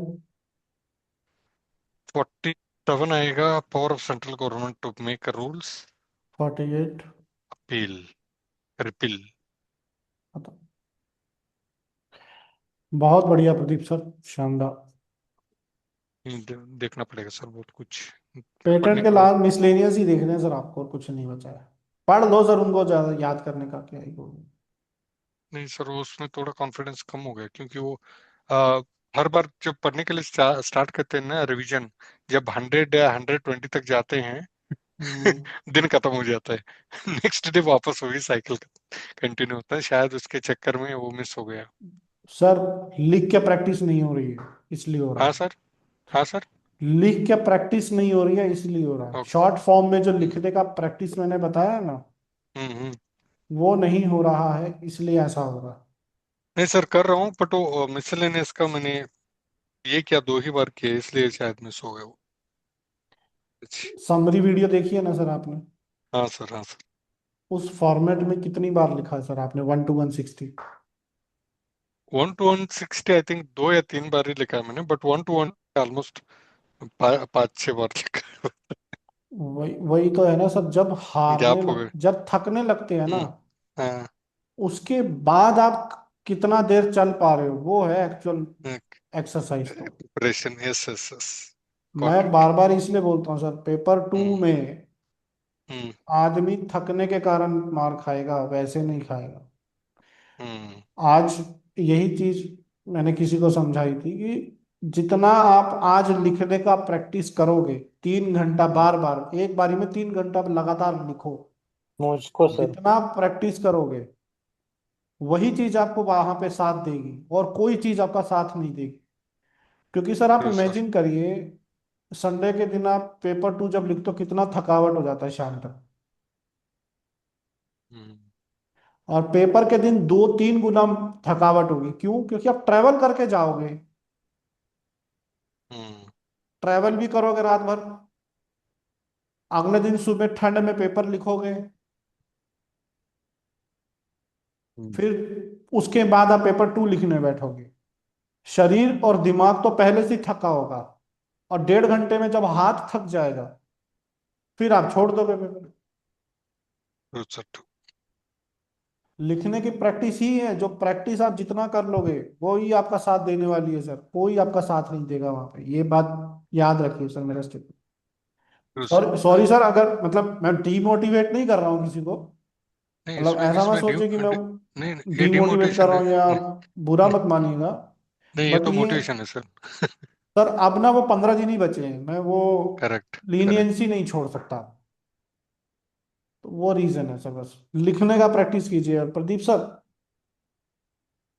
47 आएगा power of central government to make rules, 48। Appeal, repeal. बहुत बढ़िया Pradeep sir, शानदार। देखना पड़ेगा सर बहुत कुछ, पेटेंट पढ़ने के के बाद। लास्ट मिसलेनियस ही देखने हैं सर, आपको और कुछ नहीं बचा है। पढ़ लो सर, उनको ज्यादा याद करने का क्या ही बोलूं। नहीं सर, वो उसमें थोड़ा कॉन्फिडेंस कम हो गया, क्योंकि वो आ, हर बार जब पढ़ने के लिए स्टार्ट करते हैं ना रिवीजन, जब 100 या 120 तक जाते हैं हम्म। दिन खत्म हो जाता है। नेक्स्ट डे वापस वही साइकिल कंटिन्यू होता है, शायद उसके चक्कर में वो मिस हो गया। सर, लिख के प्रैक्टिस नहीं हो रही है, इसलिए हो रहा हाँ है। सर। हाँ सर। लिख के प्रैक्टिस नहीं हो रही है, इसलिए हो रहा है। ओके। शॉर्ट फॉर्म में जो लिखने का प्रैक्टिस मैंने बताया ना, हम्म। वो नहीं हो रहा है, इसलिए ऐसा हो रहा है। नहीं सर, कर रहा हूँ, बट वो मिसलेनियस का मैंने ये क्या 2 ही बार किया, इसलिए शायद मिस हो गया वो। अच्छा। समरी वीडियो देखिए ना सर आपने, हाँ सर, हाँ सर। उस फॉर्मेट में कितनी बार लिखा है सर आपने? 1 to 160। 1 to 160 आई थिंक 2 या 3 बार ही लिखा है मैंने, बट 1 to 1 ऑलमोस्ट 5-6 बार लिखा है। वही वही तो है ना सर, जब हारने गैप हो लग गए। जब थकने लगते हैं ना, हाँ। उसके बाद आप कितना देर चल पा रहे हो, वो है एक्चुअल एक्सरसाइज। तो प्रिपरेशन, यस यस यस, मैं गॉट इट। बार बार इसलिए बोलता हूँ सर, पेपर 2 हम्म में हम्म आदमी थकने के कारण मार खाएगा, वैसे नहीं खाएगा। हम्म आज यही चीज मैंने किसी को समझाई थी कि जितना आप आज लिखने का प्रैक्टिस करोगे, 3 घंटा बार बार एक बारी में 3 घंटा लगातार लिखो, मुझको सर। जितना प्रैक्टिस करोगे वही चीज आपको वहां पे साथ देगी, और कोई चीज आपका साथ नहीं देगी। क्योंकि सर आप ट्रू सर। इमेजिन करिए, संडे के दिन आप पेपर 2 जब लिखते हो कितना थकावट हो जाता है शाम तक, हम्म और पेपर के दिन 2-3 गुना थकावट होगी। क्यों? क्योंकि आप ट्रैवल करके जाओगे, हम्म ट्रैवल भी करोगे रात भर, अगले दिन सुबह ठंड में पेपर लिखोगे, हम्म फिर उसके बाद आप पेपर 2 लिखने बैठोगे। शरीर और दिमाग तो पहले से ही थका होगा, और 1.5 घंटे में जब हाथ थक जाएगा फिर आप छोड़ दोगे पेपर। True sir, true. लिखने की प्रैक्टिस ही है, जो प्रैक्टिस आप जितना कर लोगे वो ही आपका साथ देने वाली है सर, कोई आपका साथ नहीं देगा वहां पे, ये बात याद रखिए सर मेरा statement. True sir. Sorry sorry sir, अगर मतलब मैं डीमोटिवेट नहीं कर रहा हूँ किसी को, नहीं, मतलब इसमें ऐसा मत इसमें सोचिए कि मैं नहीं, ये डीमोटिवेट कर डिमोटिवेशन रहा है। हूँ या नहीं, बुरा नहीं, मत मानिएगा। नहीं, ये बट तो ये मोटिवेशन है सर। सर, अब ना वो 15 दिन ही बचे हैं, मैं वो करेक्ट करेक्ट। लीनियंसी नहीं छोड़ सकता। तो वो रीजन है सर, बस लिखने का प्रैक्टिस कीजिए। और प्रदीप सर,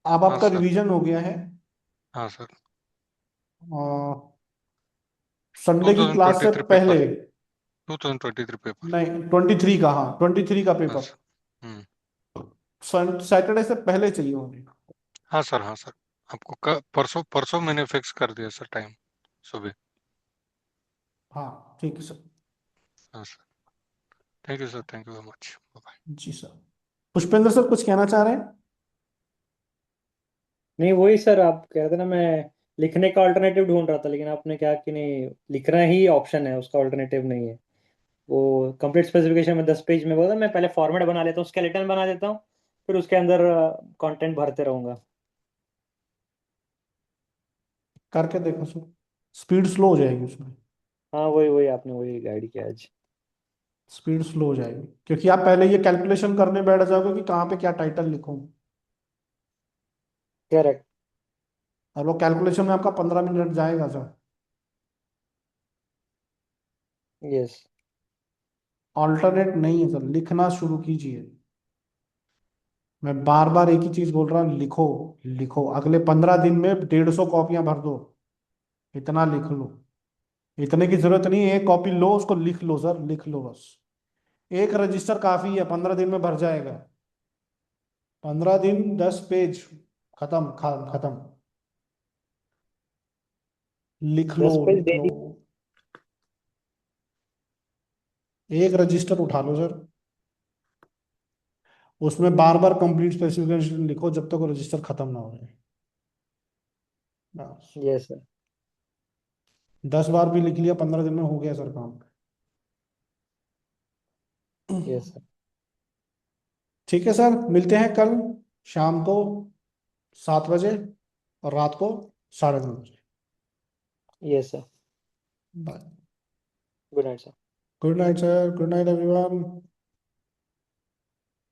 अब हाँ आपका सर। रिवीजन हो गया है, हाँ सर। संडे की क्लास से 2023 पहले। पेपर। 2023 पेपर। नहीं, 23 का, हाँ 23 का हाँ पेपर सर। हम्म सैटरडे से पहले चाहिए मुझे। हाँ सर, हाँ सर। आपको परसों परसों मैंने फिक्स कर दिया सर, टाइम सुबह। हाँ ठीक है सर। हाँ sir. Thank you sir, thank you very much. Bye. जी सर। पुष्पेंद्र सर कुछ कहना चाह रहे हैं? नहीं, वही सर आप कह रहे थे ना, मैं लिखने का ऑल्टरनेटिव ढूंढ रहा था, लेकिन आपने कहा कि नहीं, लिखना ही ऑप्शन है, उसका ऑल्टरनेटिव नहीं है। वो कंप्लीट स्पेसिफिकेशन में 10 पेज में बोला, मैं पहले फॉर्मेट बना लेता हूँ, स्केलेटन बना देता हूँ, फिर उसके अंदर कंटेंट भरते रहूंगा। करके देखो सर, स्पीड स्लो हो जाएगी उसमें, हाँ, वही वही आपने वही गाइड किया आज। स्पीड स्लो हो जाएगी, क्योंकि आप पहले ये कैलकुलेशन करने बैठ जाओगे कि कहाँ पे क्या टाइटल लिखूं, करेक्ट। और वो कैलकुलेशन में आपका 15 मिनट जाएगा सर। यस। ऑल्टरनेट नहीं है सर, लिखना शुरू कीजिए। मैं बार बार एक ही चीज बोल रहा हूँ, लिखो। लिखो, अगले 15 दिन में 150 कॉपियां भर दो, इतना लिख लो। इतने की जरूरत नहीं है, एक कॉपी लो उसको लिख लो सर, लिख लो बस। एक रजिस्टर काफी है, 15 दिन में भर जाएगा। 15 दिन, 10 पेज, खत्म खत्म। लिख लो, 10 पेज लिख लो। डेली। एक रजिस्टर उठा लो सर, उसमें बार बार कंप्लीट स्पेसिफिकेशन लिखो जब तक वो रजिस्टर खत्म ना हो जाए, बस। Yes sir. 10 बार भी लिख लिया 15 दिन में, हो गया सर काम। Yes sir. ठीक है सर, मिलते हैं कल शाम को 7 बजे, और रात को 9:30 बजे। Yes sir. Bye. Good night sir. Good night sir, good night everyone.